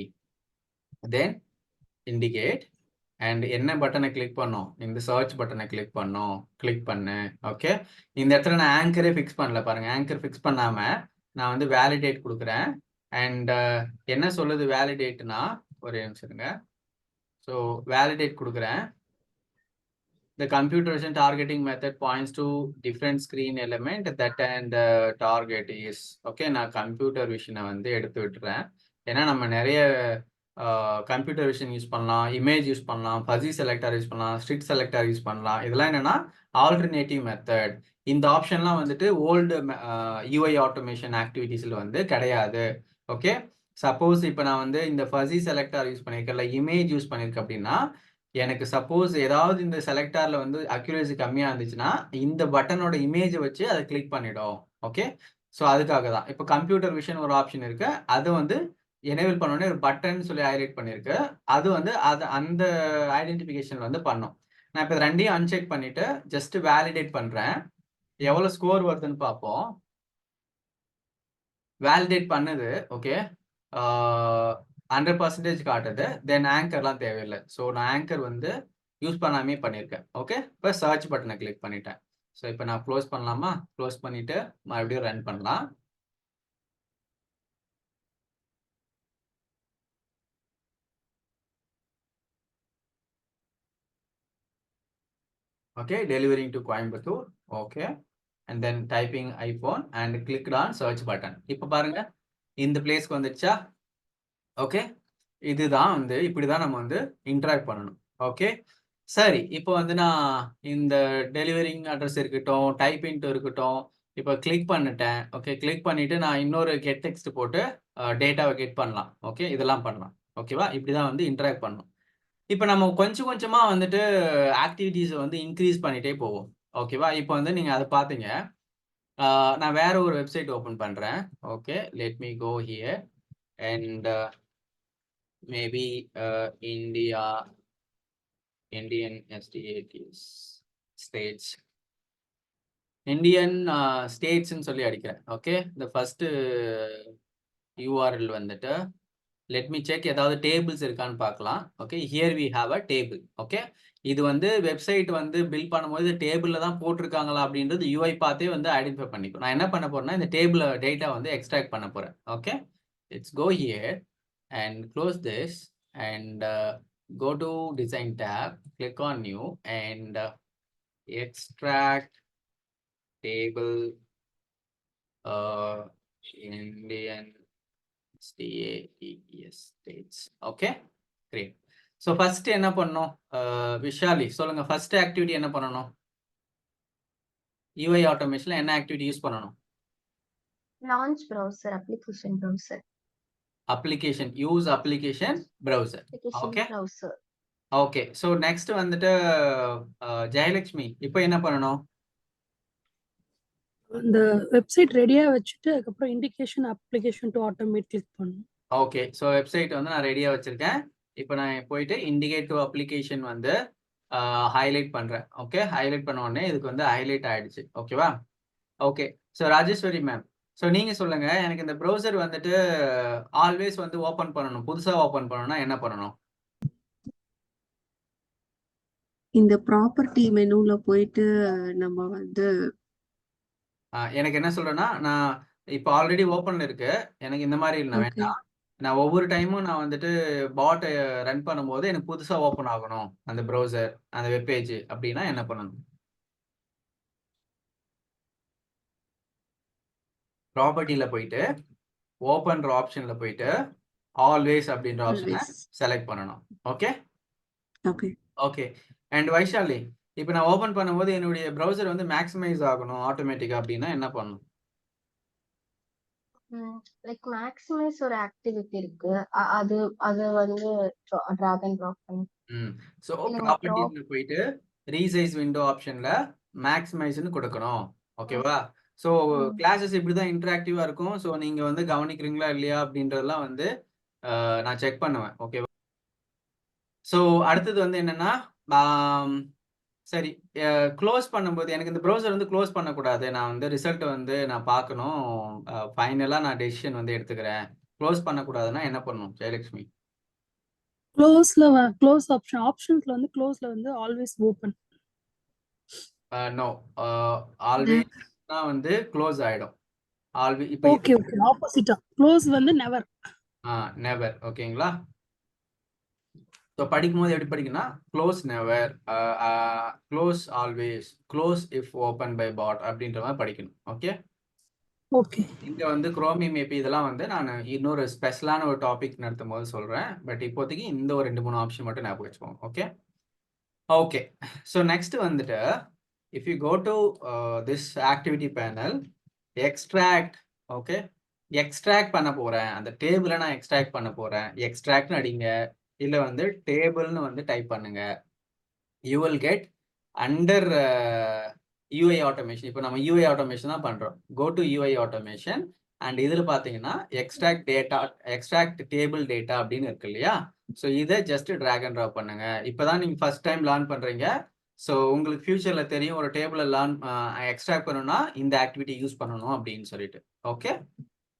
then indicate and என்ன பட்டனை கிளிக் பண்ணோம், இந்த சர்ச் பட்டனை கிளிக் பண்ணோம். கிளிக் பண்ணு. ஓகே, இந்த இடத்துல நான் ஆங்கரே ஃபிக்ஸ் பண்ணல பாருங்க. ஆங்கர் ஃபிக்ஸ் பண்ணாம நான் வந்து வேலிடேட் கொடுக்குறேன். அண்ட் என்ன சொல்லுது வேலிடேட்னா, ஒரே நிமிஷம் இருங்க. ஸோ வேலிடேட் கொடுக்குறேன். The computer vision targeting method points to different screen element that and target is. Okay, நான் கம்ப்யூட்டர் விஷனை வந்து எடுத்து விட்டுறேன். ஏன்னா நம்ம நிறைய கம்ப்யூட்டர் விஷன் யூஸ் பண்ணலாம், இமேஜ் யூஸ் பண்ணலாம், ஃபஸி செலக்டர் யூஸ் பண்ணலாம், ஸ்ட்ரிக்ட் செலக்டர் யூஸ் பண்ணலாம். இதெல்லாம் என்னன்னா ஆல்டர்னேட்டிவ் மெத்தட். இந்த ஆப்ஷன்லாம் வந்துட்டு ஓல்டு யூஐ ஆட்டோமேஷன் ஆக்டிவிட்டீஸில் வந்து கிடையாது. ஓகே, சப்போஸ் இப்போ நான் வந்து இந்த ஃபஸி செலக்டர் யூஸ் பண்ணியிருக்கேன், இல்லை இமேஜ் யூஸ் பண்ணியிருக்கேன் அப்படின்னா, எனக்கு சப்போஸ் ஏதாவது இந்த செலக்டார்ல வந்து அக்யூரசி கம்மியா இருந்துச்சுன்னா இந்த பட்டனோட இமேஜை வச்சு அதை கிளிக் பண்ணிடும். ஓகே, ஸோ அதுக்காக தான் இப்போ கம்ப்யூட்டர் விஷன் ஒரு ஆப்ஷன் இருக்கு, அது வந்து எனேபிள் பண்ணோடனே ஒரு பட்டன் சொல்லி ஹைலைட் பண்ணிருக்கு. அது வந்து அந்த ஐடென்டிஃபிகேஷன் வந்து பண்ணும். நான் இப்போ ரெண்டையும் அன்செக் பண்ணிட்டு ஜஸ்ட் வேலிடேட் பண்றேன். எவ்வளவு ஸ்கோர் வருதுன்னு பார்ப்போம். வேலிடேட் பண்ணுது. ஓகே, 100% காட்டுது. தென் ஆங்கர்லாம் தேவையில்லை. ஸோ நான் ஆங்கர் வந்து யூஸ் பண்ணாமே பண்ணியிருக்கேன். ஓகே, இப்போ சர்ச் பட்டனை கிளிக் பண்ணிட்டேன். ஸோ இப்போ நான் க்ளோஸ் பண்ணலாமா? க்ளோஸ் பண்ணிட்டு மறுபடியும் ரன் பண்ணலாம். Okay, delivering to Coimbatore. Okay, and then typing iPhone and clicked on search button. இப்போ பாருங்க இந்த பிளேஸ்க்கு வந்துச்சா. ஓகே, இதுதான் வந்து இப்படிதான் நம்ம வந்து இன்டராக்ட் பண்ணணும். ஓகே, சரி. இப்போ வந்து நான் இந்த டெலிவரிங் அட்ரஸ் இருக்கட்டும், டைப்பிங் இருக்கட்டும், இப்போ கிளிக் பண்ணிட்டேன். ஓகே, கிளிக் பண்ணிட்டு நான் இன்னொரு கெட் டெக்ஸ்ட் போட்டு டேட்டாவை கெட் பண்ணலாம். ஓகே, இதெல்லாம் பண்ணலாம். ஓகேவா, இப்படிதான் வந்து இன்டராக்ட் பண்ணணும். இப்போ நம்ம கொஞ்சம் கொஞ்சமா வந்துட்டு ஆக்டிவிட்டீஸை வந்து இன்க்ரீஸ் பண்ணிட்டே போவோம். ஓகேவா, இப்போ வந்து நீங்க அதை பார்த்தீங்க. நான் வேற ஒரு வெப்சைட் ஓப்பன் பண்றேன். Okay, let me go here and maybe Indian states states Indian ஸ்டேட்ஸ்ன்னு சொல்லி அடிக்கிறேன். ஓகே, இந்த ஃபர்ஸ்ட் யூஆர்எல் வந்துட்டு லெட் மீ செக் ஏதாவது டேபிள்ஸ் இருக்கான்னு பார்க்கலாம். Okay, here we have a table. Okay, இது வந்து வெப்சைட் வந்து பில்ட் பண்ணும்போது டேபிளில் தான் போட்டிருக்காங்களா அப்படின்றது யூஐ பார்த்தே வந்து ஐடென்டிஃபை பண்ணிக்கும். நான் என்ன பண்ண போறேன்னா இந்த டேபிள் டேட்டா வந்து எக்ஸ்ட்ராக்ட் பண்ண போறேன். Okay, it's go here and close this and go to design tab, click on new and extract table Indian states. Okay, great. So first என்ன பண்ணணும்? விஷாலி சொல்லுங்க, ஃபர்ஸ்ட் ஆக்டிவிட்டி என்ன பண்ணணும்? UI ஆட்டோமேஷன்ல என்ன ஆக்டிவிட்டி யூஸ் பண்ணணும்? launch browser, application browser. Application, use application browser. Application Okay, browser. Okay. So next வந்துட்டு ஜெயலட்சுமி இப்போ என்ன பண்ணணும்? அந்த வெப்சைட் ரெடியா வச்சுட்டு அதுக்கப்புறம் indication application to automate click பண்ணணும். ஓகே, ஸோ வெப்சைட் வந்து நான் ரெடியாக வச்சிருக்கேன். இப்போ நான் போயிட்டு இண்டிகேட் டு அப்ளிகேஷன் வந்து ஹைலைட் பண்ணுறேன். ஓகே, ஹைலைட் பண்ண உடனே இதுக்கு வந்து ஹைலைட் ஆயிடுச்சு. ஓகேவா? Okay, so Rajeshwari ma'am, so நீங்கள் சொல்லுங்கள், எனக்கு இந்த ப்ரௌசர் வந்துட்டு ஆல்வேஸ் வந்து ஓப்பன் பண்ணணும், புதுசாக ஓப்பன் பண்ணணும்னா என்ன பண்ணணும்? இந்த ப்ராப்பர்ட்டி மெனுல போயிட்டு நம்ம வந்து எனக்கு என்ன சொல்றேன்னா, நான் இப்போ ஆல்ரெடி ஓப்பன்ல இருக்கு. எனக்கு இந்த மாதிரி இல்லை ஓகே வேண்டாம். நான் ஒவ்வொரு டைமும் நான் வந்துட்டு பாட் ரன் பண்ணும்போது எனக்கு புதுசா ஓப்பன் ஆகணும் அந்த ப்ரௌசர், அந்த வெப்பேஜ் அப்படின்னா என்ன பண்ணணும்? ப்ராப்பர்ட்டியில போயிட்டு ஓப்பன்ற ஆப்ஷன்ல போயிட்டு ஆல்வேஸ் அப்படின்ற ஆப்ஷனை ஆல்வேஸ் செலக்ட் பண்ணணும். Okay okay okay. And Vaishali, இப்போ நான் ஓப்பன் பண்ணும்போது என்னுடைய ப்ரௌசர் வந்து மேக்ஸிமைஸ் ஆகணும் ஆட்டோமேட்டிக்கா அப்படின்னா என்ன பண்ணணும்? லைக் மேக்ஸிமைஸ் ஒரு ஆக்டிவிட்டி இருக்கு. அது அது வந்து drag and drop பண்ணி ஸோ இல்லைங்க drop. ப்ராப்பர்ட்டிஸ்ல போயிட்டு ரீசைஸ் விண்டோ ஆப்ஷன்ல மேக்ஸிமைஸ்னு கொடுக்கணும். ஓகேவா? ஸோ கிளாஸஸ் இப்படி தான் இன்டராக்டிவா இருக்கும். ஸோ நீங்க வந்து கவனிக்கிறீங்களா இல்லையா அப்படின்றதெல்லாம் வந்து நான் செக் பண்ணுவேன். ஓகேவா? ஸோ அடுத்தது வந்து என்னன்னா, சரி, க்ளோஸ் பண்ணும்போது எனக்கு இந்த ப்ரௌசர் வந்து க்ளோஸ் பண்ணக்கூடாது. நான் வந்து ரிசல்ட் வந்து நான் பார்க்கணும். ஃபைனலாக நான் டெசிஷன் வந்து எடுத்துக்கிறேன். க்ளோஸ் பண்ணக்கூடாதுன்னா என்ன பண்ணணும் ஜெயலட்சுமி? க்ளோஸ் ஆப்ஷன்ஸ்ல வந்து க்ளோஸ்ல வந்து ஆல்வேஸ் ஓப்பன். நோ, ஆல்வேஸ்னா வந்து க்ளோஸ் ஆயிடும். இப்போ ஓகே ஓகே, ஆப்போசிட்டா க்ளோஸ் வந்து நெவர். நெவர். ஓகேங்களா? ஸோ படிக்கும்போது எப்படி படிக்கணும்னா, close never, close always, close if open by bot அப்படின்ற மாதிரி படிக்கணும். ஓகே ஓகே, இங்க வந்து குரோமியம் ஏபி இதெல்லாம் வந்து நான் இன்னொரு ஸ்பெஷலான ஒரு டாபிக் நடத்தும் போது சொல்றேன். பட் இப்போதைக்கு இந்த ஒரு 2-3 ஆப்ஷன் மட்டும் ஞாபகம் வச்சுக்கோங்க. Okay okay. ஸோ நெக்ஸ்ட் வந்துட்டு if you go to this activity panel, extract. Okay, extract பண்ண போறேன், அந்த டேபிளை நான் எக்ஸ்ட்ராக்ட் பண்ண போறேன். எக்ஸ்ட்ராக்ட்னு அடிங்க, இல்லை வந்து டேபிள்னு வந்து டைப் பண்ணுங்க. You will get under UI automation. இப்போ நம்ம யூஐ ஆட்டோமேஷன் தான் பண்றோம். Go to UI automation and இதில் பார்த்தீங்கன்னா extract data, extract table data அப்படின்னு இருக்கு இல்லையா? ஸோ இதை ஜஸ்ட் ட்ராக் அண்ட் ட்ராப் பண்ணுங்க. இப்போதான் நீங்க ஃபர்ஸ்ட் டைம் லேர்ன் பண்றீங்க. ஸோ உங்களுக்கு ஃபியூச்சர்ல தெரியும் ஒரு டேபிளை எக்ஸ்ட்ராக்ட் பண்ணணும்னா இந்த ஆக்டிவிட்டி யூஸ் பண்ணணும் அப்படின்னு சொல்லிட்டு. ஓகே,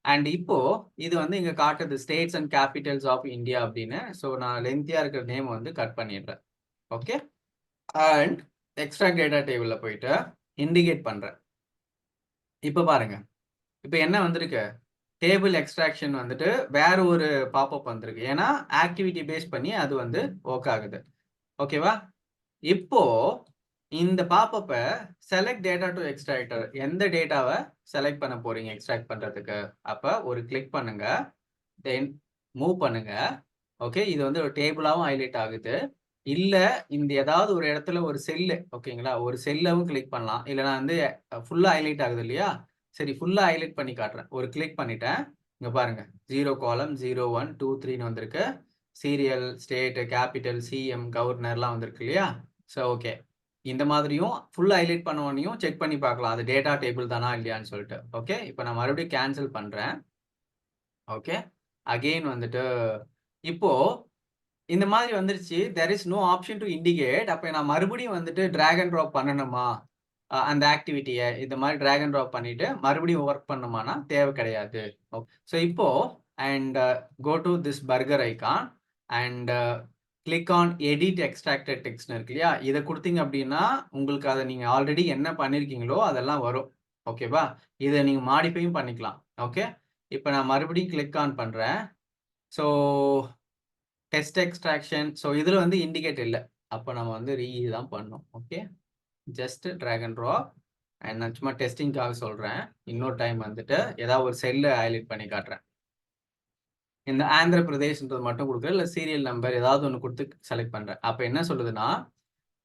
அண்ட் இப்போ இது வந்து இங்க காட்டுது states and capitals of India அப்படின்னு. ஸோ நான் லென்த்தியா இருக்கிற நேம் வந்து கட் பண்ணிடுறேன். ஓகே, அண்ட் எக்ஸ்ட்ராக்ட் டேட்டா டேபிள்ல போயிட்டு இண்டிகேட் பண்றேன். இப்போ பாருங்க, இப்போ என்ன வந்திருக்கு, டேபிள் எக்ஸ்ட்ராக்ஷன் வந்துட்டு வேற ஒரு பாப்அப் வந்திருக்கு. ஏன்னா ஆக்டிவிட்டி பேஸ் பண்ணி அது வந்து ஒர்க் ஆகுது. ஓகேவா? இப்போ இந்த பாப்பப்ப செலக்ட் டேட்டா டு எக்ஸ்ட்ராக்டர், எந்த டேட்டாவை செலக்ட் பண்ண போறீங்க எக்ஸ்ட்ராக்ட் பண்றதுக்கு. அப்ப ஒரு கிளிக் பண்ணுங்க, தென் மூவ் பண்ணுங்க. ஓகே, இது வந்து ஒரு டேபிளாவும் ஹைலைட் ஆகுது. இல்ல இந்த ஏதாவது ஒரு இடத்துல ஒரு செல்லு, ஓகேங்களா, ஒரு செல்லவும் கிளிக் பண்ணலாம். இல்ல நான் வந்து ஃபுல்லா ஹைலைட் ஆகுது இல்லையா, சரி ஃபுல்லா ஹைலைட் பண்ணி காட்டுறேன். ஒரு கிளிக் பண்ணிட்டேன், இங்க பாருங்க 0 காலம் 0 1 2 3ன்னு வந்திருக்கு. சீரியல், ஸ்டேட், கேபிட்டல், சிஎம், கவர்னர்லாம் வந்திருக்கு இல்லையா. ஸோ ஓகே, இந்த மாதிரியும் ஃபுல் ஹைலைட் பண்ணவனையும் செக் பண்ணி பார்க்கலாம் அது டேட்டா டேபிள் தானா இல்லையான்னு சொல்லிட்டு. ஓகே, இப்போ நான் மறுபடியும் கேன்சல் பண்றேன். ஓகே, அகெயின் வந்துட்டு இப்போ இந்த மாதிரி வந்துருச்சு. There is no option to indicate. அப்போ நான் மறுபடியும் வந்துட்டு டிராக் அண்ட் ட்ராப் பண்ணணுமா அந்த ஆக்டிவிட்டியை? இந்த மாதிரி டிராக் அண்ட் ட்ராப் பண்ணிட்டு மறுபடியும் ஒர்க் பண்ணுமானா தேவை கிடையாது. ஸோ இப்போ and go to this burger icon and click on edit extracted டெக்ஸ்ட்னு இருக்கு இல்லையா, இதை கொடுத்தீங்க அப்படின்னா உங்களுக்கு அதை நீங்கள் ஆல்ரெடி என்ன பண்ணியிருக்கீங்களோ அதெல்லாம் வரும். ஓகேவா, இதை நீங்கள் மாடிஃபையும் பண்ணிக்கலாம். ஓகே, இப்போ நான் மறுபடியும் கிளிக் ஆன் பண்ணுறேன். ஸோ டெஸ்ட் எக்ஸ்ட்ராக்ஷன், ஸோ இதில் வந்து இண்டிகேட் இல்லை. அப்போ நம்ம வந்து தான் பண்ணோம். Okay, just drag and drop. And நான் சும்மா டெஸ்டிங்காக சொல்கிறேன். இன்னொரு டைம் வந்துட்டு ஏதாவது ஒரு செல்லை ஹைலைட் பண்ணி காட்டுறேன். இந்த ஆந்திர பிரதேஷ்ன்றது மட்டும் கொடுக்குறேன், இல்லை சீரியல் நம்பர் ஏதாவது ஒன்று கொடுத்து செலக்ட் பண்ணுறேன். அப்போ என்ன சொல்லுதுன்னா,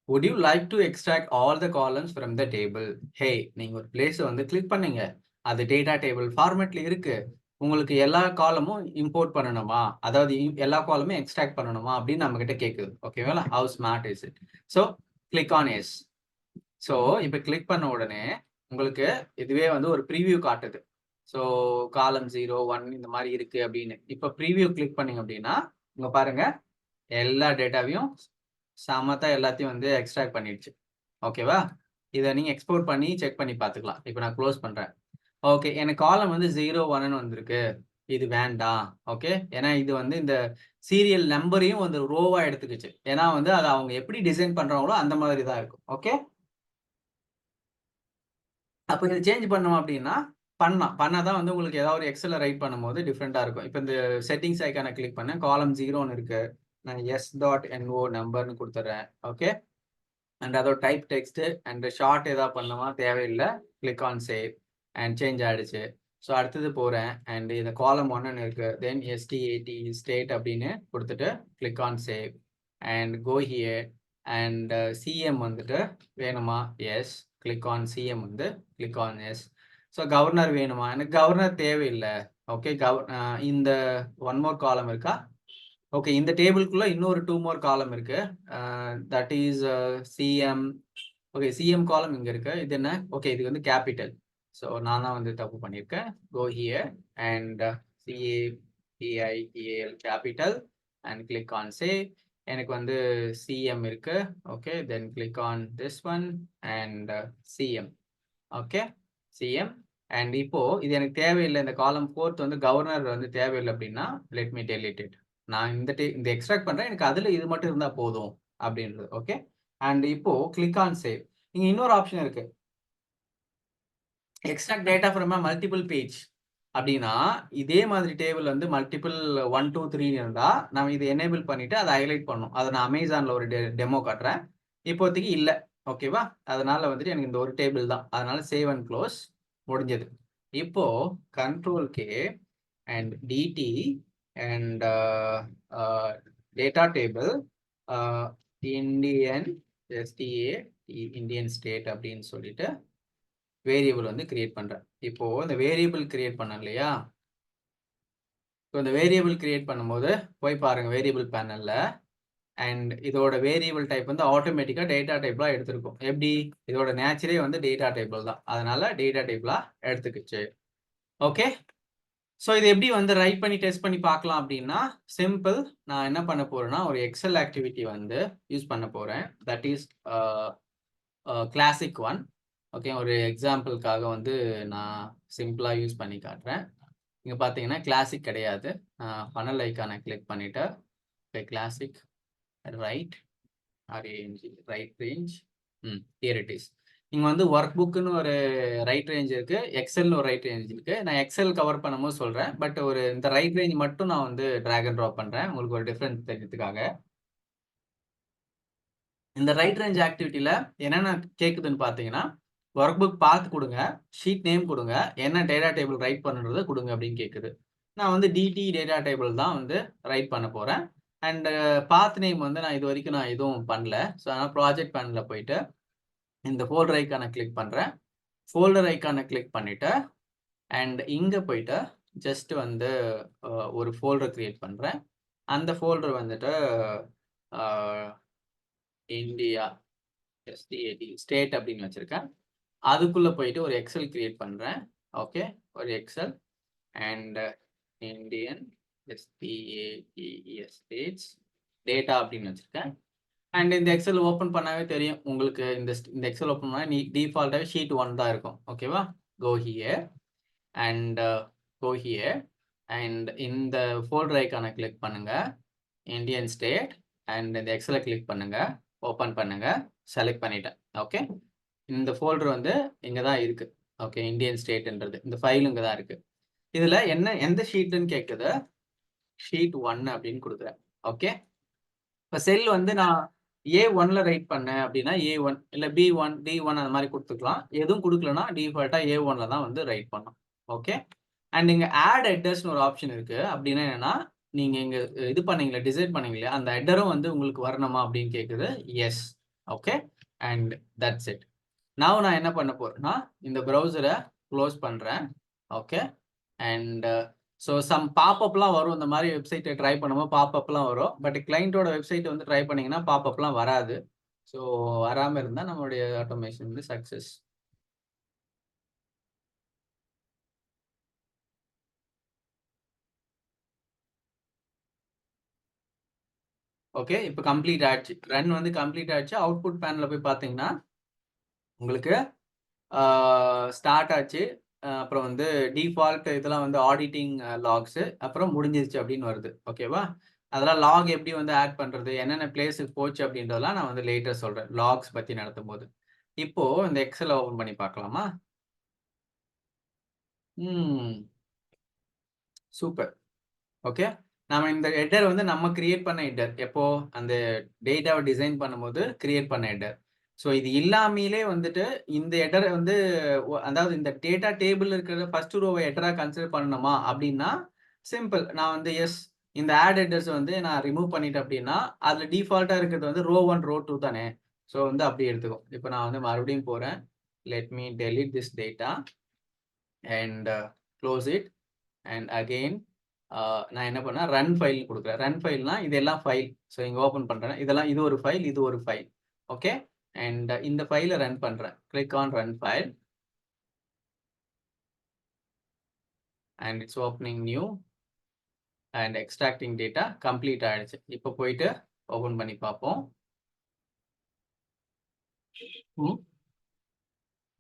would you like to extract all the columns from the table? ஹே, நீங்கள் ஒரு பிளேஸை வந்து கிளிக் பண்ணீங்க, அது டேட்டா டேபிள் ஃபார்மேட்ல இருக்கு, உங்களுக்கு எல்லா காலமும் இம்போர்ட் பண்ணணுமா, அதாவது எல்லா காலமும் எக்ஸ்ட்ராக்ட் பண்ணணுமா அப்படின்னு நம்ம கிட்ட கேட்குது. ஓகேவா, how smart is it. So click on yes. So இப்போ கிளிக் பண்ண உடனே உங்களுக்கு இதுவே வந்து ஒரு ப்ரீவியூ காட்டுது. ஸோ காலம் 0 1 இந்த மாதிரி இருக்கு அப்படின்னு. இப்போ ப்ரீவியூ கிளிக் பண்ணீங்க அப்படின்னா இங்க பாருங்க எல்லா டேட்டாவையும் சமத்தா எல்லாத்தையும் வந்து எக்ஸ்ட்ராக்ட் பண்ணிடுச்சு. ஓகேவா, இதை நீங்க எக்ஸ்போர்ட் பண்ணி செக் பண்ணி பார்த்துக்கலாம். இப்போ நான் க்ளோஸ் பண்றேன். ஓகே, எனக்கு காலம் வந்து 0 1ன்னு வந்திருக்கு, இது வேண்டாம். ஓகே, ஏன்னா இது வந்து இந்த சீரியல் நம்பரையும் வந்து ரோவா எடுத்துக்கிச்சு. ஏன்னா வந்து அதை அவங்க எப்படி டிசைன் பண்றாங்களோ அந்த மாதிரி தான் இருக்கும். ஓகே, அப்போ இதை சேஞ்ச் பண்ணோம் அப்படின்னா பண்ணாதான் வந்து உங்களுக்கு ஏதாவது ஒரு எக்ஸலை ரைட் பண்ணும்போது டிஃப்ரெண்டா இருக்கும். இப்போ இந்த செட்டிங்ஸ் ஐக்கான கிளிக் பண்ணேன், காலம் 0ன்னு இருக்கு, நான் s.no நம்பர்னு கொடுத்துட்றேன். ஓகே, அண்ட் அதோட டைப் டெக்ஸ்ட் அண்ட் ஷார்ட் ஏதாவது பண்ணுமா தேவையில்லை, click on save and change ஆயிடுச்சு. ஸோ அடுத்தது போகிறேன் அண்ட் இந்த காலம் 1ன்னு இருக்கு, தென் STAT ஸ்டேட் அப்படின்னு கொடுத்துட்டு click on save and go here and CM வந்துட்டு வேணுமா, எஸ், கிளிக் ஆன் சிஎம் வந்து click on yes. So governor வேணுமா, எனக்கு கவர்னர் தேவையில்லை. ஓகே, இந்த ஒன் மோர் காலம் இருக்கா, ஓகே, இந்த டேபிளுக்குள்ள இன்னொரு 2 மோர் காலம் இருக்கு, that is CM. Okay, CM காலம் இங்க இருக்கு, இது என்ன, ஓகே, இது வந்து கேபிட்டல். ஸோ நான் தான் வந்து தப்பு பண்ணியிருக்கேன். Go here and CAPITAL capital and click on save. எனக்கு வந்து சிஎம் இருக்கு. Okay, then click on this one and CM. Okay, CM. And இப்போ இது எனக்கு தேவையில்லை, இந்த காலம் 4th வந்து கவர்னர் வந்து தேவையில்லை அப்படின்னா லெட் மீ டெலிட் இட். நான் இந்த எக்ஸ்ட்ராக்ட் பண்றேன், எனக்கு அதுல இது மட்டும் இருந்தா போதும் அப்படின்றது. ஓகே, அண்ட் இப்போ கிளிக் ஆன் சேவ். இங்க இன்னொரு ஆப்ஷன் இருக்கு, extract data from multiple page அப்படின்னா இதே மாதிரி டேபிள் வந்து மல்டிபிள் 1 2 3 இருந்தா நம்ம இதை எனேபிள் பண்ணிட்டு அதை ஹைலைட் பண்ணணும். அதை நான் அமேசான்ல ஒரு டெமோ காட்டுறேன், இப்போதைக்கு இல்லை. ஓகேவா, அதனால வந்துட்டு எனக்கு இந்த ஒரு டேபிள் தான், அதனால சேவ் அண்ட் க்ளோஸ், முடிஞ்சது. இப்போ control K and DT and data table Indian STA Indian state அப்படின்னு சொல்லிட்டு வேரியபிள் வந்து கிரியேட் பண்றேன். இப்போ இந்த வேரியபிள் கிரியேட் பண்ண இல்லையா, இப்போ இந்த வேரியபிள் கிரியேட் பண்ணும்போது போய் பாருங்க வேரியபிள் பேனல்ல, அண்ட் இதோட வேரியபிள் டைப் வந்து ஆட்டோமேட்டிக்கா டேட்டா டைப்லா எடுத்திருக்கும். எப்படி, இதோட நேச்சரே வந்து டேட்டா டைபிள் தான், அதனால டேட்டா டைப்லா எடுத்துக்கிச்சு. ஓகே, ஸோ இது எப்படி வந்து ரைட் பண்ணி டெஸ்ட் பண்ணி பார்க்கலாம் அப்படின்னா சிம்பிள். நான் என்ன பண்ண போறேன்னா ஒரு எக்ஸல் ஆக்டிவிட்டி வந்து யூஸ் பண்ண போறேன், that is classic one. Okay, ஒரு எக்ஸாம்பிளுக்காக வந்து நான் சிம்பிளா யூஸ் பண்ணி காட்டுறேன். இங்க பார்த்தீங்கன்னா கிளாசிக் கிடையாது, ஃபனல் ஐக்கானை கிளிக் பண்ணிட்டு classic right range here it is. இங்க வந்து ஒர்க் புக்குன்னு ஒரு ரைட் ரேஞ்ச் இருக்கு, எக்ஸல்னு ஒரு ரைட் ரேஞ்ச் இருக்கு. நான் எக்ஸல் கவர் பண்ணும்போது சொல்றேன், பட் ஒரு இந்த ரைட் ரேஞ்ச் மட்டும் நான் வந்து டிராக் அண்ட் ட்ராப் பண்றேன் உங்களுக்கு ஒரு டிஃபரன்ஸ் தெரிஞ்சதுக்காக. இந்த ரைட் ரேஞ்ச் ஆக்டிவிட்டியில் என்னென்ன கேட்குதுன்னு பார்த்தீங்கன்னா, ஒர்க் புக் பார்த்து கொடுங்க, ஷீட் நேம் கொடுங்க, என்ன டேட்டா டேபிள் ரைட் பண்ணுறதை கொடுங்க அப்படின்னு கேட்குது. நான் வந்து டிடி டேட்டா டேபிள் தான் வந்து ரைட் பண்ண போகிறேன். அண்ட் பாத் நேம் வந்து நான் இது வரைக்கும் நான் எதுவும் பண்ணல. ஸோ அதனால் ப்ராஜெக்ட் பேனில் போயிட்டு இந்த ஃபோல்டர் ஐக்கானை கிளிக் பண்ணுறேன். ஃபோல்டர் ஐக்கானை கிளிக் பண்ணிவிட்டு அண்ட் இங்கே போயிட்டு ஜஸ்ட் வந்து ஒரு ஃபோல்டர் க்ரியேட் பண்ணுறேன். அந்த ஃபோல்டர் வந்துட்டு இந்தியா ஸ்டேட் அப்படின்னு வச்சுருக்கேன். அதுக்குள்ளே போயிட்டு ஒரு எக்ஸல் க்ரியேட் பண்ணுறேன். ஓகே, ஒரு excel and Indian states data அப்படின்னு வச்சுருக்கேன். அண்ட் இந்த எக்ஸல் ஓப்பன் பண்ணாவே தெரியும் உங்களுக்கு. இந்த எக்ஸல் ஓப்பன் பண்ணால் டிஃபால்ட்டாகவே ஷீட் 1 தான் இருக்கும். ஓகேவா, கோ ஹியர் அண்ட் அண்ட் இந்த ஃபோல்டர் ஐக்கானை கிளிக் பண்ணுங்க, இந்தியன் ஸ்டேட், அண்ட் இந்த எக்ஸலை கிளிக் பண்ணுங்க, ஓப்பன் பண்ணுங்க, செலக்ட் பண்ணிட்டேன். ஓகே, இந்த ஃபோல்டர் வந்து இங்கே தான் இருக்கு. ஓகே, இந்தியன் ஸ்டேட்ன்றது இந்த ஃபைல் இங்கே தான் இருக்கு. இதில் எந்த ஷீட்டுன்னு கேட்குது, ஷீட் 1 அப்படின்னு கொடுக்குறேன். ஓகே, இப்போ செல் வந்து நான் A1ல ரைட் பண்ணேன் அப்படின்னா A1 இல்லை B1 D1 அந்த மாதிரி கொடுத்துக்கலாம். எதுவும் கொடுக்கலன்னா டிஃபால்ட்டாக A1ல தான் வந்து ரைட் பண்ணோம். ஓகே, அண்ட் இங்கே ஆட் ஹெட்டர்ஸ்னு ஒரு ஆப்ஷன் இருக்கு. அப்படின்னா என்னன்னா, நீங்கள் இங்கே இது பண்ணீங்களா, டிசைட் பண்ணீங்களா, அந்த ஹெட்டரும் வந்து உங்களுக்கு வரணுமா அப்படின்னு கேட்குது. Yes. Okay, and that's it. நான் என்ன பண்ண போறேன்னா, இந்த ப்ரௌசரை க்ளோஸ் பண்ணுறேன். ஓகே, அண்ட் ஸோ சம் பாப்அப்லாம் வரும். இந்த மாதிரி வெப்சைட்டை ட்ரை பண்ணும்போது பாப்அப்லாம் வரும். பட் கிளைண்ட்டோட வெப்சைட் வந்து ட்ரை பண்ணிங்கன்னா பாப்அப்லாம் வராது. ஸோ வராமல் இருந்தால் நம்மளுடைய ஆட்டோமேஷன் வந்து சக்ஸஸ். ஓகே, இப்போ கம்ப்ளீட் ஆயிடுச்சு. ரன் வந்து கம்ப்ளீட் ஆயிடுச்சு. அவுட்புட் பேனில் போய் பார்த்தீங்கன்னா உங்களுக்கு ஸ்டார்ட் ஆச்சு. அப்புறம் வந்து டிஃபால்ட் இதெல்லாம் வந்து ஆடிட்டிங் லாக்ஸு, அப்புறம் முடிஞ்சிருச்சு அப்படின்னு வருது. ஓகேவா, அதெல்லாம் லாக் எப்படி வந்து ஆட் பண்ணுறது, என்னென்ன பிளேஸுக்கு போச்சு அப்படின்றதெல்லாம் நான் வந்து லேட்டர் சொல்கிறேன் லாக்ஸ் பற்றி நடத்தும் போது. இப்போது இந்த எக்ஸலை ஓப்பன் பண்ணி பார்க்கலாமா? சூப்பர். ஓகே, நம்ம இந்த ஹெட்டர் வந்து நம்ம கிரியேட் பண்ண ஹெட்டர். எப்போ அந்த டேட்டாவை டிசைன் பண்ணும்போது கிரியேட் பண்ண ஹெட்டர். ஸோ இது இல்லாமலே வந்துட்டு இந்த ஹெட்டரை வந்து அதாவது இந்த டேட்டா டேபிள் இருக்கிற ஃபர்ஸ்ட் ரோவை ஹெட்டராக கன்சிடர் பண்ணணுமா அப்படின்னா சிம்பிள். நான் வந்து எஸ், இந்த ஆட் ஹெட்டர்ஸ் வந்து நான் ரிமூவ் பண்ணிட்டேன் அப்படின்னா அதில் டிஃபால்ட்டாக இருக்கிறது வந்து ரோ 1 ரோ 2 தானே. ஸோ வந்து அப்படி எடுத்துக்கும். இப்போ நான் வந்து மறுபடியும் போகிறேன். Let me delete this data and close it and again நான் என்ன பண்ணேன், ரன் ஃபைல் கொடுக்குறேன். ரன் ஃபைல்னா இதெல்லாம் ஃபைல். ஸோ இங்கே ஓப்பன் பண்ணுறேன். இதெல்லாம் இது ஒரு ஃபைல், இது ஒரு ஃபைல். ஓகே, அண்ட் இந்த ஃபைலை ரன் பண்ணுறேன். Click on run file and it's opening new and extracting data complete ஆகிடுச்சு. இப்போ போயிட்டு ஓப்பன் பண்ணி பார்ப்போம்.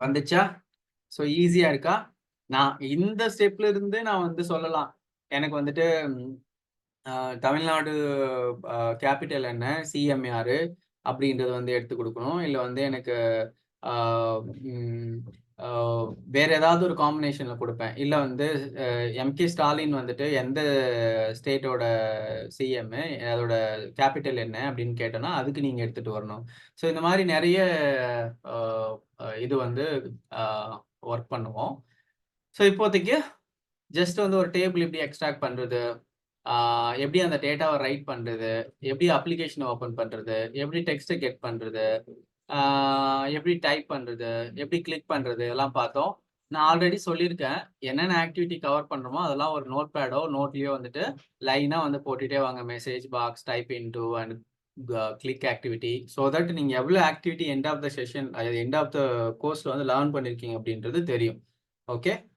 வந்துச்சா? ஸோ ஈஸியாக இருக்கா? நான் இந்த ஸ்டெப்ல இருந்து நான் வந்து சொல்லலாம், எனக்கு வந்துட்டு தமிழ்நாடு கேபிட்டல் என்ன, சிஎம் யாரு அப்படின்றது வந்து எடுத்து கொடுக்கணும். இல்லை வந்து எனக்கு வேற ஏதாவது ஒரு காம்பினேஷனில் கொடுப்பேன். இல்லை வந்து எம்கே ஸ்டாலின் வந்துட்டு எந்த ஸ்டேட்டோட சிஎம், அதோட கேபிட்டல் என்ன அப்படின்னு கேட்டோன்னா அதுக்கு நீங்கள் எடுத்துகிட்டு வரணும். ஸோ இந்த மாதிரி நிறைய இது வந்து ஒர்க் பண்ணுவோம். ஸோ இப்போதைக்கு ஜஸ்ட் வந்து ஒரு டேபிள் எப்படி எக்ஸ்ட்ராக்ட் பண்ணுறது, எப்படி அந்த டேட்டாவை ரைட் பண்ணுறது, எப்படி அப்ளிகேஷனை ஓப்பன் பண்ணுறது, எப்படி டெக்ஸ்ட்டை கெட் பண்ணுறது, எப்படி டைப் பண்ணுறது, எப்படி கிளிக் பண்ணுறது எல்லாம் பார்த்தோம். நான் ஆல்ரெடி சொல்லியிருக்கேன், என்னென்ன ஆக்டிவிட்டி கவர் பண்ணுறோமோ அதெல்லாம் ஒரு நோட் பேடோ நோட்லேயோ வந்துட்டு லைனாக வந்து போட்டுகிட்டே வாங்க. Message box, type into and click activity. So that நீங்கள் எவ்வளோ activity end of the session, end of the கோர்ஸில் வந்து லேர்ன் பண்ணியிருக்கீங்க அப்படின்றது தெரியும். ஓகே.